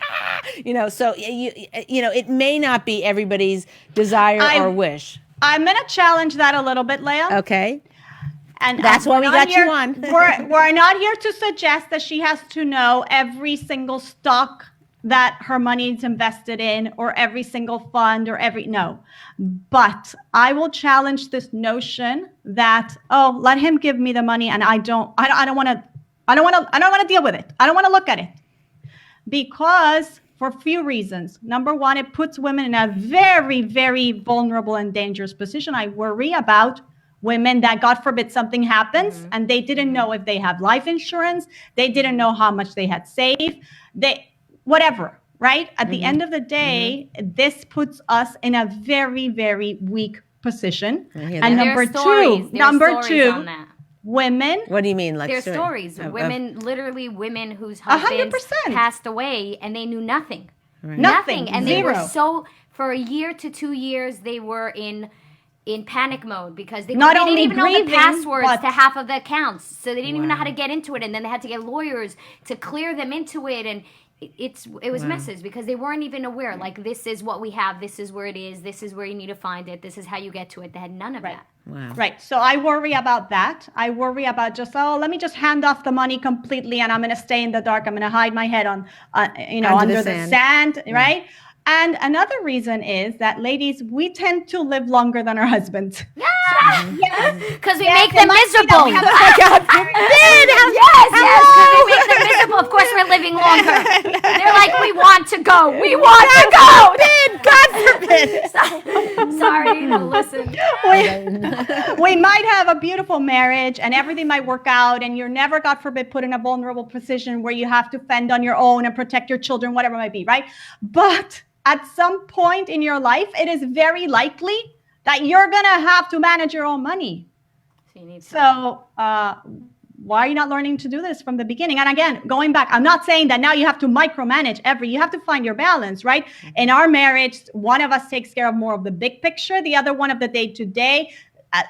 Speaker 1: so, it may not be everybody's desire or wish.
Speaker 3: I'm going to challenge that a little bit, Leah.
Speaker 1: Okay.
Speaker 3: And
Speaker 1: that's why we got you on.
Speaker 3: We're not here to suggest that she has to know every single stock that her money is invested in, or every single fund, or no. But I will challenge this notion that, let him give me the money, and I don't want to deal with it. I don't want to look at it, because for a few reasons. Number one, it puts women in a very, very vulnerable and dangerous position. I worry about women that, God forbid, something happens and they didn't know if they have life insurance, they didn't know how much they had saved, whatever, right? At the end of the day, this puts us in a very, very weak position. And number two, women.
Speaker 1: What do you mean? Like
Speaker 2: there's stories. Women whose husbands
Speaker 3: 100%.
Speaker 2: Passed away and they knew nothing.
Speaker 3: Right.
Speaker 2: Nothing. And
Speaker 3: Zero.
Speaker 2: They were for a year to 2 years, they were in panic mode because they
Speaker 3: Not
Speaker 2: didn't
Speaker 3: only
Speaker 2: even know the
Speaker 3: grieving,
Speaker 2: passwords
Speaker 3: but-
Speaker 2: to half of the accounts. So they didn't even know how to get into it. And then they had to get lawyers to clear them into it. And it was messes because they weren't even aware. Like, this is what we have. This is where it is. This is where you need to find it. This is how you get to it. They had none of that.
Speaker 1: Wow.
Speaker 3: Right. So I worry about that. I worry about just, let me just hand off the money completely and I'm going to stay in the dark. I'm going to hide my head under the sand. Right. And another reason is that, ladies, we tend to live longer than our husbands.
Speaker 2: Because we make them miserable.
Speaker 1: Yes,
Speaker 2: because we make them miserable. Of course, we're living longer. They're like, we want to go. We want to go. God forbid. Sorry, listen.
Speaker 3: We might have a beautiful marriage and everything might work out, and you're never, God forbid, put in a vulnerable position where you have to fend on your own and protect your children, whatever it might be, right? But at some point in your life, it is very likely that you're going to have to manage your own money. So why are you not learning to do this from the beginning? And again, going back, I'm not saying that now you have to micromanage you have to find your balance, right? In our marriage, one of us takes care of more of the big picture, the other one of the day-to-day.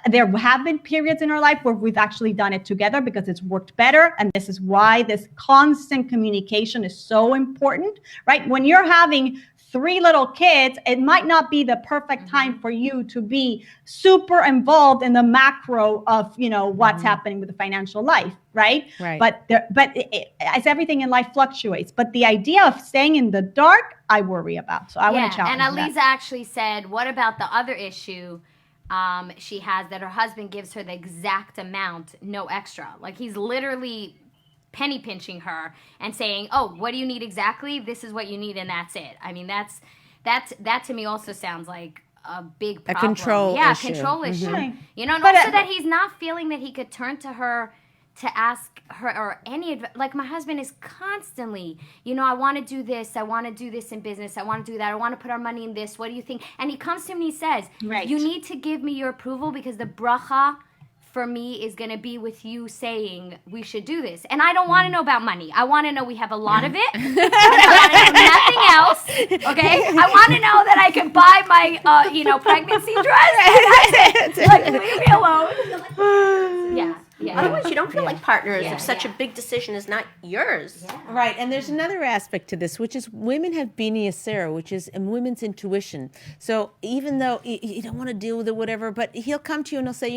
Speaker 3: There have been periods in our life where we've actually done it together because it's worked better. And this is why this constant communication is so important, right? When you're having 3 little kids, it might not be the perfect time for you to be super involved in the macro of, what's happening with the financial life, right? But as everything in life fluctuates. But the idea of staying in the dark, I worry about. So I want to challenge
Speaker 2: and Aliza actually said, what about the other issue she has, that her husband gives her the exact amount, no extra? Like, he's literally penny pinching her and saying, oh, what do you need exactly? This is what you need, and that's it. I mean, that to me also sounds like a big problem.
Speaker 1: A control issue.
Speaker 2: Control issue.
Speaker 3: Mm-hmm.
Speaker 2: And also that he's not feeling that he could turn to her to ask her or any advice. Like, my husband is constantly, I want to do this. I want to do this in business. I want to do that. I want to put our money in this. What do you think? And he comes to me and he says, you need to give me your approval, because the bracha for me is going to be with you saying we should do this. And I don't want to know about money. I want to know we have a lot of it. I want to know nothing else. Okay? I want to know that I can buy my, pregnancy dress. And that's it. Like, leave me alone. Yeah.
Speaker 4: Otherwise, you don't feel like partners
Speaker 2: Yeah.
Speaker 4: if such a big decision is not yours.
Speaker 1: Right, and there's another aspect to this, which is women have Bini Asera, which is women's intuition. So even though you don't want to deal with it, whatever, but he'll come to you and he'll say,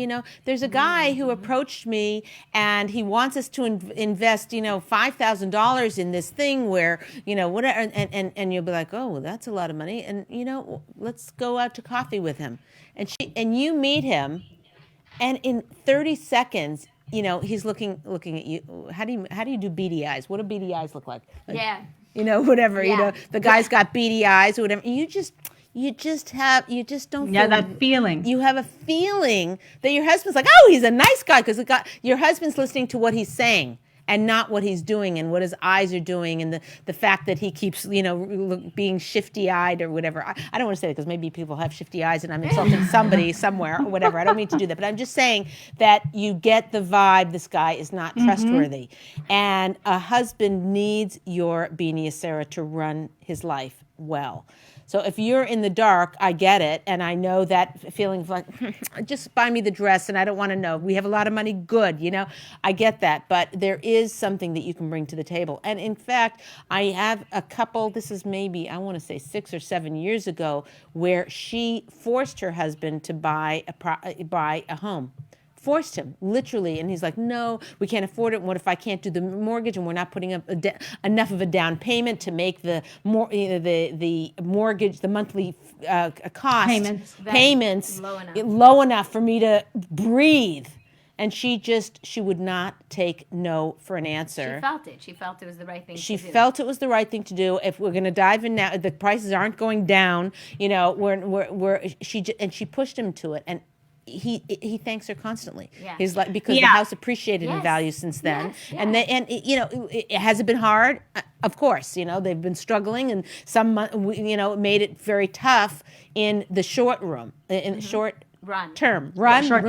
Speaker 1: there's a guy who approached me and he wants us to invest, $5,000 in this thing where, whatever, and you'll be like, oh, well, that's a lot of money, and let's go out to coffee with him, and you meet him, and in 30 seconds. He's looking at you. How do you do beady eyes? What do beady eyes look like?
Speaker 2: Yeah.
Speaker 1: Whatever.
Speaker 2: Yeah.
Speaker 1: The guy's got beady eyes or whatever. You just don't.
Speaker 3: Yeah,
Speaker 1: feel,
Speaker 3: that feeling.
Speaker 1: You have a feeling that your husband's like, oh, he's a nice guy, because your husband's listening to what he's saying and not what he's doing and what his eyes are doing, and the fact that he keeps being shifty-eyed or whatever. I don't want to say that because maybe people have shifty eyes and I'm insulting somebody somewhere or whatever. I don't mean to do that, but I'm just saying that you get the vibe this guy is not trustworthy, and a husband needs your Bini Asera to run his life well. So if you're in the dark, I get it, and I know that feeling of like, just buy me the dress, and I don't want to know. We have a lot of money, good, I get that, but there is something that you can bring to the table. And in fact, I have a couple, this is maybe, I want to say 6 or 7 years ago, where she forced her husband to buy a home. Forced him, literally, and he's like, no, we can't afford it. And what if I can't do the mortgage, and we're not putting up enough of a down payment to make the mortgage, the monthly cost payments low enough for me to breathe? And she would not take no for an answer.
Speaker 2: She felt it. She felt it was the right thing to do.
Speaker 1: She felt it was the right thing to do. If we're going to dive in now, the prices aren't going down. She pushed him to it, and he thanks her constantly.
Speaker 2: Yeah.
Speaker 1: He's like, because the house appreciated in value since then.
Speaker 2: Yes.
Speaker 1: And has it been hard? Of course, they've been struggling, and some made it very tough in the short run. Short term, whatever.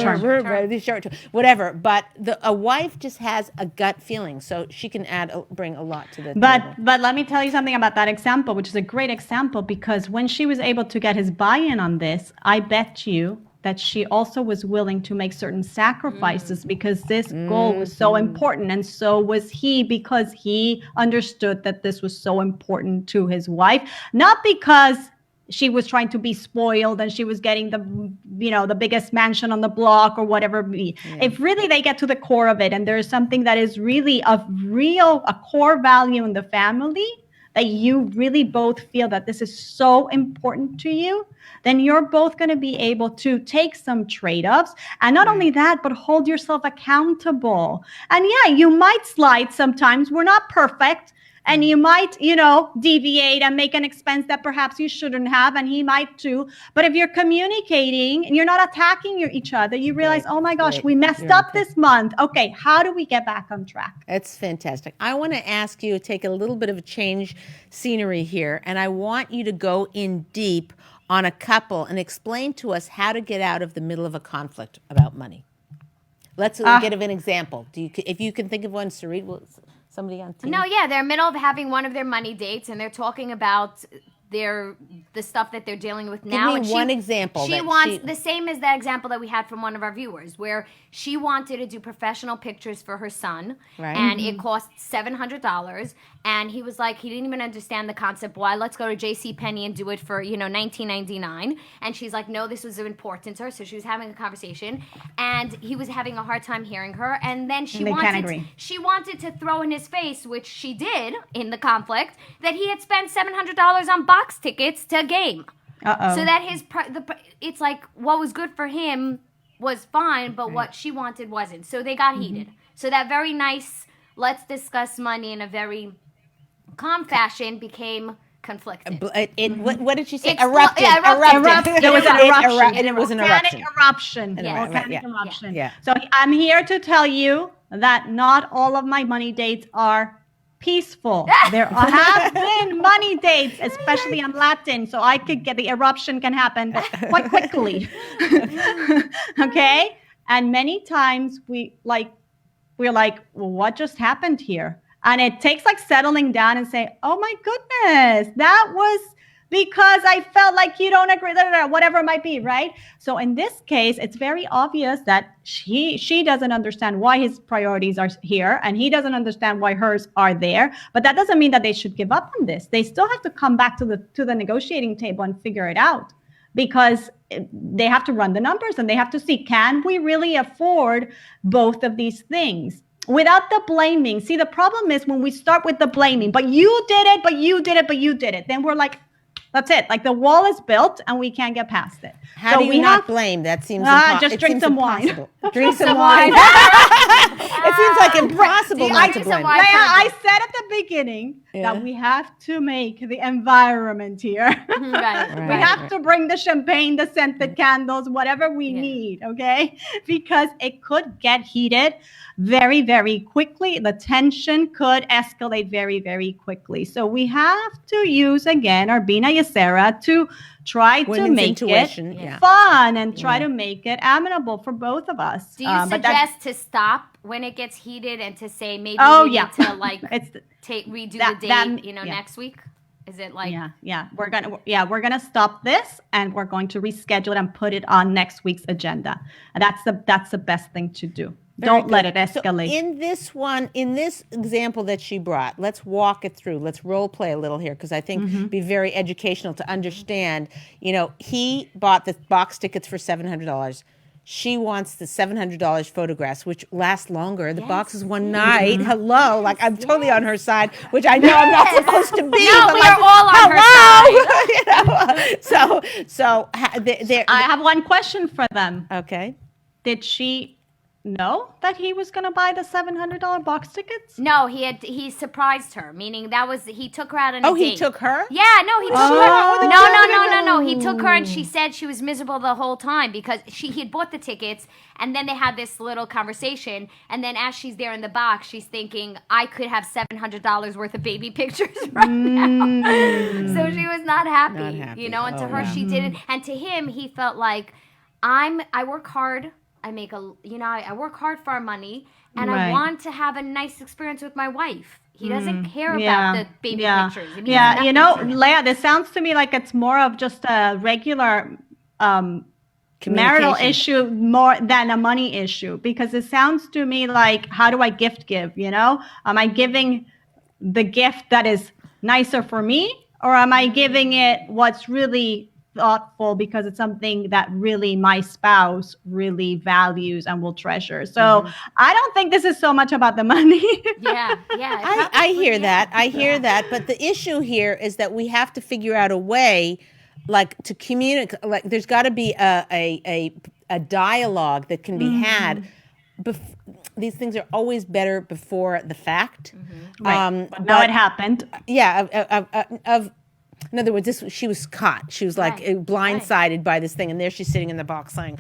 Speaker 1: But a wife just has a gut feeling, so she can bring a lot to the table.
Speaker 3: But let me tell you something about that example, which is a great example, because when she was able to get his buy-in on this, I bet you that she also was willing to make certain sacrifices because this goal was so important, and so was he, because he understood that this was so important to his wife, not because she was trying to be spoiled and she was getting the biggest mansion on the block or whatever it be. If really they get to the core of it, and there's something that is really a core value in the family, that you really both feel that this is so important to you, then you're both going to be able to take some trade-offs. And not only that, but hold yourself accountable. And you might slide sometimes. We're not perfect. And you might, deviate and make an expense that perhaps you shouldn't have, and he might too. But if you're communicating and you're not attacking each other, you realize, oh my gosh, we messed up this month. Okay, how do we get back on track?
Speaker 1: That's fantastic. I want to ask you to take a little bit of a change scenery here, and I want you to go in deep on a couple and explain to us how to get out of the middle of a conflict about money. Let's get an example. If you can think of one, Sarit, somebody on team?
Speaker 2: No, they're in the middle of having one of their money dates, and they're talking about the stuff that they're dealing with now.
Speaker 1: Give me one example.
Speaker 2: She wants the same as that example that we had from one of our viewers, where she wanted to do professional pictures for her son, and it cost $700. And he was like, he didn't even understand the concept. Why? Let's go to JCPenney and do it for $19.99. And she's like, no, this was important to her. So she was having a conversation, and he was having a hard time hearing her. And then she wanted to throw in his face, which she did in the conflict, that he had spent $700 on box tickets to a game. So that it's like what was good for him was fine, but what she wanted wasn't. So they got heated. So that very nice, let's discuss money in a very calm fashion became conflicted.
Speaker 1: What did she say?
Speaker 2: Erupted.
Speaker 3: There was an eruption.
Speaker 1: It was an eruption.
Speaker 3: Volcanic eruption. Yeah. So I'm here to tell you that not all of my money dates are peaceful. There have been money dates, especially in Latin, so I could get the eruption can happen quite quickly. Okay? And many times we're like, well, what just happened here? And it takes settling down and say, oh my goodness, that because I felt like you don't agree, whatever it might be, right? So in this case, it's very obvious that she doesn't understand why his priorities are here, and he doesn't understand why hers are there. But that doesn't mean that they should give up on this. They still have to come back to the negotiating table and figure it out, because they have to run the numbers and they have to see, can we really afford both of these things? Without the blaming. See, the problem is when we start with the blaming, but you did it, but you did it, but you did it. Then we're like, that's it. Like the wall is built and we can't get past it.
Speaker 1: How do you not blame? That seems
Speaker 3: just drink some wine.
Speaker 1: Drink some wine. It seems like impossible not to blame.
Speaker 3: I said at the beginning that we have to make the environment here. We have to bring the champagne, the scented candles, whatever we need, okay? Because it could get heated very, very quickly. The tension could escalate very, very quickly. So we have to use, again, our Bina Yasera to try to make it fun and try to make it amenable for both of us.
Speaker 2: Do you suggest to stop when it gets heated and to say maybe we need to like redo the date, next week? Is it like
Speaker 3: we're gonna stop this and we're going to reschedule it and put it on next week's agenda. And that's the best thing to do. Don't let it escalate.
Speaker 1: So in this example that she brought, let's walk it through. Let's role play a little here, because I think it'd be very educational to understand. He bought the box tickets for $700. She wants the $700 photographs, which last longer. The box is one night. Hello, like I'm totally on her side, which I know I'm not supposed to be.
Speaker 2: No,
Speaker 1: but
Speaker 2: we're all on her
Speaker 1: side. So
Speaker 3: I have one question for them.
Speaker 1: Okay.
Speaker 3: Did she know that he was going to buy the $700 box tickets?
Speaker 2: No, he surprised her, meaning he took her out on a date.
Speaker 1: Oh, he took her?
Speaker 2: Yeah, no, he took her. No. He took her, and she said she was miserable the whole time because he had bought the tickets, and then they had this little conversation, and then as she's there in the box, she's thinking, I could have $700 worth of baby pictures right now. So she was not happy. And to her, she didn't. And to him, he felt like, I work hard. I work hard for our money, and I want to have a nice experience with my wife. He doesn't care about the baby pictures.
Speaker 3: Leah, this sounds to me like it's more of just a regular marital issue more than a money issue, because it sounds to me like, how do I gift give? Am I giving the gift that is nicer for me, or am I giving it what's really thoughtful because it's something that really my spouse really values and will treasure? So I don't think this is so much about the money.
Speaker 1: I hear that. I hear that. But the issue here is that we have to figure out a way, like, to communicate. Like, there's got to be a dialogue that can be had. These things are always better before the fact.
Speaker 3: Right. But now it happened.
Speaker 1: In other words, she was caught. She was like blindsided by this thing, and there she's sitting in the box saying,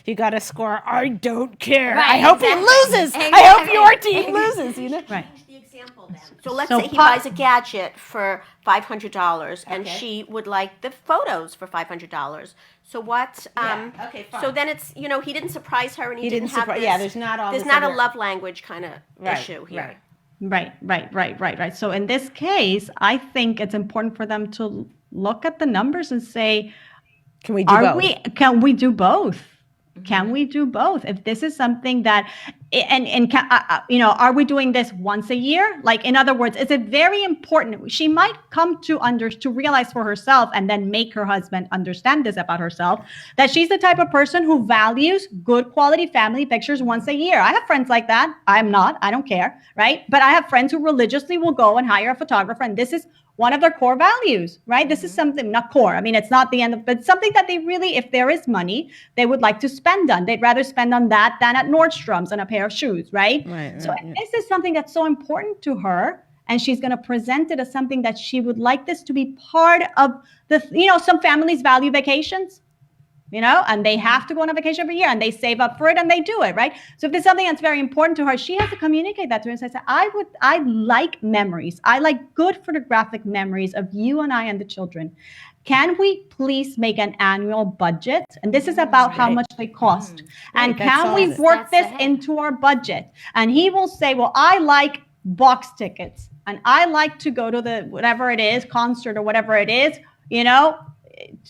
Speaker 1: "You got to score. I don't care. I hope he loses. I hope your team loses."
Speaker 3: Right.
Speaker 4: The example then. So let's say he buys a gadget for $500, and she would like the photos for $500. So what?
Speaker 1: Fine.
Speaker 4: So then it's he didn't surprise her, and he didn't have this.
Speaker 1: Yeah, there's not all.
Speaker 4: There's not a love language kind of issue here.
Speaker 3: Right. So in this case, I think it's important for them to look at the numbers and say,
Speaker 1: can we do both?
Speaker 3: Can we do both? Can we do both? If this is something that, are we doing this once a year? Like, in other words, is it very important? She might come to realize for herself, and then make her husband understand this about herself, that she's the type of person who values good quality family pictures once a year. I have friends like that. I'm not. I don't care, right? But I have friends who religiously will go and hire a photographer, and this is one of their core values, right? This is something, not core. I mean, it's not the end of, but something that they really, if there is money, they would like to spend on. They'd rather spend on that than at Nordstrom's on a pair of shoes, right? So this is something that's so important to her, and she's going to present it as something that she would like this to be part of the, some families value vacations, and they have to go on a vacation every year, and they save up for it, and they do it, right? So if there's something that's very important to her, she has to communicate that to her and say, I like memories. I like good photographic memories of you and I and the children. Can we please make an annual budget? And this is about how much they cost. And can we work this into our budget? And he will say, well, I like box tickets, and I like to go to the, whatever it is, concert or whatever it is,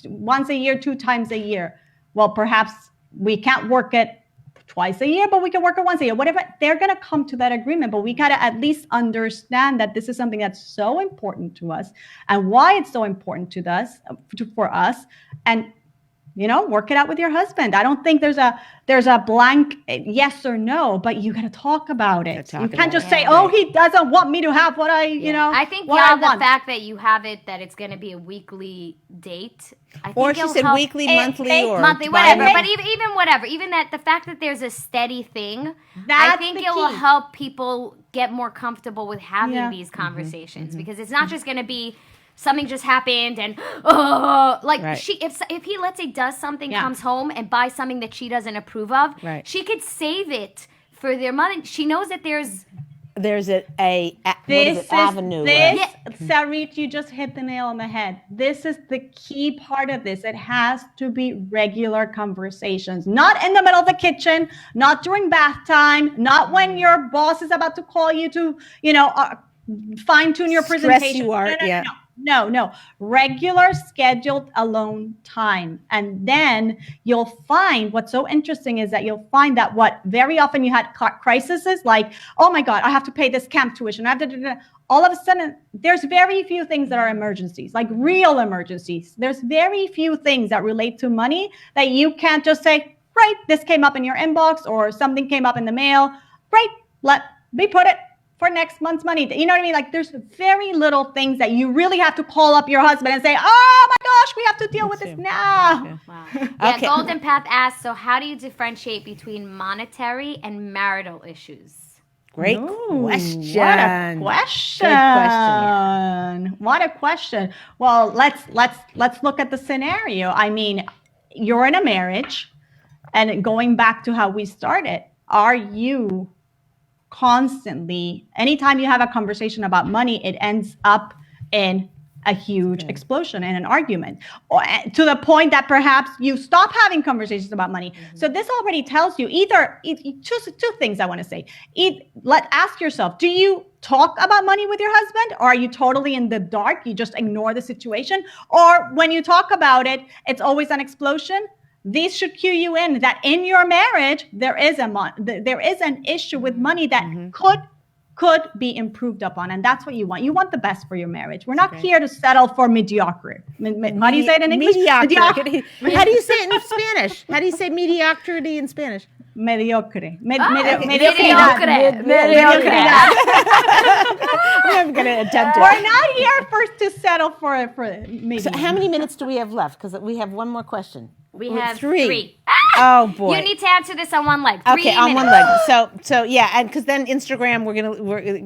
Speaker 3: once a year, 2 times a year. Well, perhaps we can't work it twice a year, but we can work it once a year, whatever. They're going to come to that agreement, but we got to at least understand that this is something that's so important to us and why it's so important for us. And work it out with your husband. I don't think there's a blank yes or no, but you got to talk about it. You can't just say, "Oh, he doesn't want me to have what I
Speaker 2: think
Speaker 3: the
Speaker 2: fact that you have it, that it's going to be a weekly date. I think
Speaker 1: or she said weekly, monthly, or
Speaker 2: monthly, whatever. But even whatever, even that the fact that there's a steady thing, I think it will help people get more comfortable with having these conversations because it's not just going to be something just happened and if he, let's say, does something, comes home and buys something that she doesn't approve of, she could save it for their money. She knows that there's
Speaker 1: avenue.
Speaker 3: Sarit, you just hit the nail on the head. This is the key part of this. It has to be regular conversations, not in the middle of the kitchen, not during bath time, not when your boss is about to call you to, fine tune your presentation. No. Regular scheduled alone time. And then you'll find what's so interesting is that you'll find that what very often you had crises like, oh my God, I have to pay this camp tuition. I have to all of a sudden, there's very few things that are emergencies, like real emergencies. There's very few things that relate to money that you can't just say, right, this came up in your inbox or something came up in the mail. Right, let me put it for next month's money. You know what I mean? Like there's very little things that you really have to call up your husband and say, oh my gosh, we have to deal with this now.
Speaker 2: Okay. Wow. Yeah, Golden Path asks, so how do you differentiate between monetary and marital issues?
Speaker 1: Great question.
Speaker 3: What a question.
Speaker 1: Good question.
Speaker 3: What a question. Well, let's look at the scenario. I mean, you're in a marriage, and going back to how we started, are you constantly, anytime you have a conversation about money, it ends up in a huge explosion and an argument, or to the point that perhaps you stop having conversations about money. So this already tells you two things I want to say. Ask yourself, do you talk about money with your husband, or are you totally in the dark? You just ignore the situation, or when you talk about it, it's always an explosion. These should cue you in that in your marriage there is an issue with money that could be improved upon, and that's what you want. You want the best for your marriage. We're not here to settle for mediocrity. How do you say it in English?
Speaker 1: Mediocrity. How do you say it in Spanish? How do you say mediocrity in Spanish?
Speaker 3: Mediocrity.
Speaker 2: Mediocridad.
Speaker 1: I'm going to attempt it.
Speaker 3: We're not here first to settle for maybe.
Speaker 1: So how many minutes do we have left? Because we have one more question.
Speaker 2: We have three.
Speaker 1: Oh boy!
Speaker 2: You need to answer this on one leg. 3 minutes.
Speaker 1: On one leg. So yeah, and because then Instagram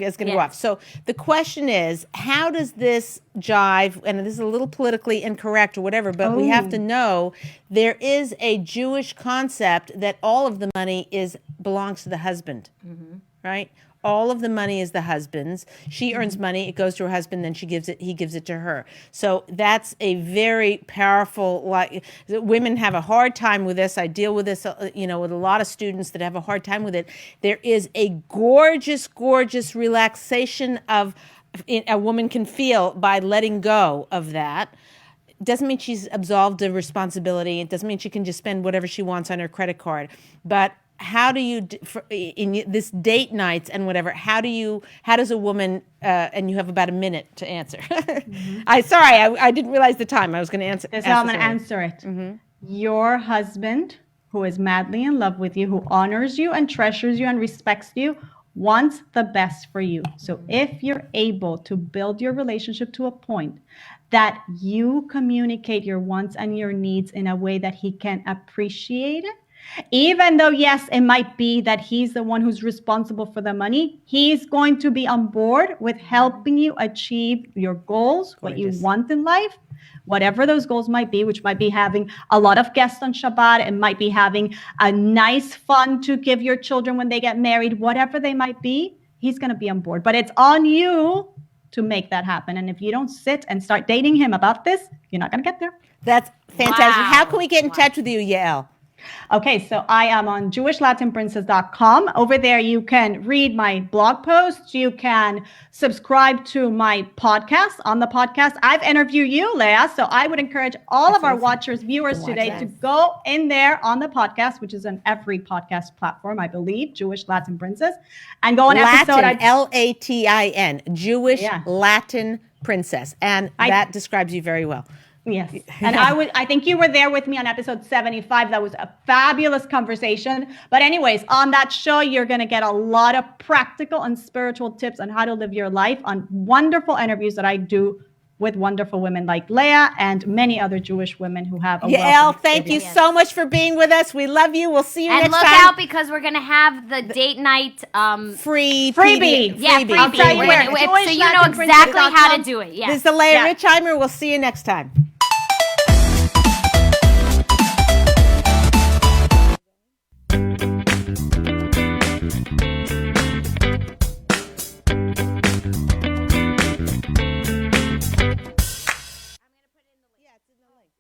Speaker 1: it's gonna go off. So the question is, how does this jive? And this is a little politically incorrect or whatever, but we have to know there is a Jewish concept that all of the money belongs to the husband, right? All of the money is the husband's. She earns money, it goes to her husband, then he gives it to her. So that's a very powerful, women have a hard time with this. I deal with this, with a lot of students that have a hard time with it. There is a gorgeous, gorgeous relaxation a woman can feel by letting go of that. It doesn't mean she's absolved of responsibility. It doesn't mean she can just spend whatever she wants on her credit card. But how do you, in this date nights and whatever, how does a woman, and you have about a minute to answer. I didn't realize the time. I was going to answer.
Speaker 3: So I'm going to answer it. Your husband, who is madly in love with you, who honors you and treasures you and respects you, wants the best for you. So if you're able to build your relationship to a point that you communicate your wants and your needs in a way that he can appreciate it, even though, yes, it might be that he's the one who's responsible for the money, he's going to be on board with helping you achieve your goals, what you want in life, whatever those goals might be, which might be having a lot of guests on Shabbat. It might be having a nice fun to give your children when they get married, whatever they might be, he's going to be on board. But it's on you to make that happen. And if you don't sit and start dating him about this, you're not going to get there.
Speaker 1: That's fantastic. Wow. How can we get in touch with you, Yael?
Speaker 3: Okay, so I am on JewishLatinPrincess.com. Over there, you can read my blog posts. You can subscribe to my podcast. On the podcast, I've interviewed you, Leah. So I would encourage all of our watchers, viewers today to go in there on the podcast, which is on every podcast platform, I believe, Jewish Latin Princess, and go on episode.
Speaker 1: Latin, Jewish Latin Princess. And that describes you very well.
Speaker 3: Yes. And I think you were there with me on episode 75. That was a fabulous conversation. But anyways, on that show, you're going to get a lot of practical and spiritual tips on how to live your life, on wonderful interviews that I do with wonderful women like Leah and many other Jewish women who have a
Speaker 1: Yael, thank you so much for being with us. We love you. We'll see you next time.
Speaker 2: And look out, because we're going to have the date night
Speaker 3: freebie.
Speaker 2: Yeah, freebie.
Speaker 3: I'll tell you where.
Speaker 2: So you know exactly how to do it. Yeah.
Speaker 1: This is the Leah Richheimer. We'll see you next time.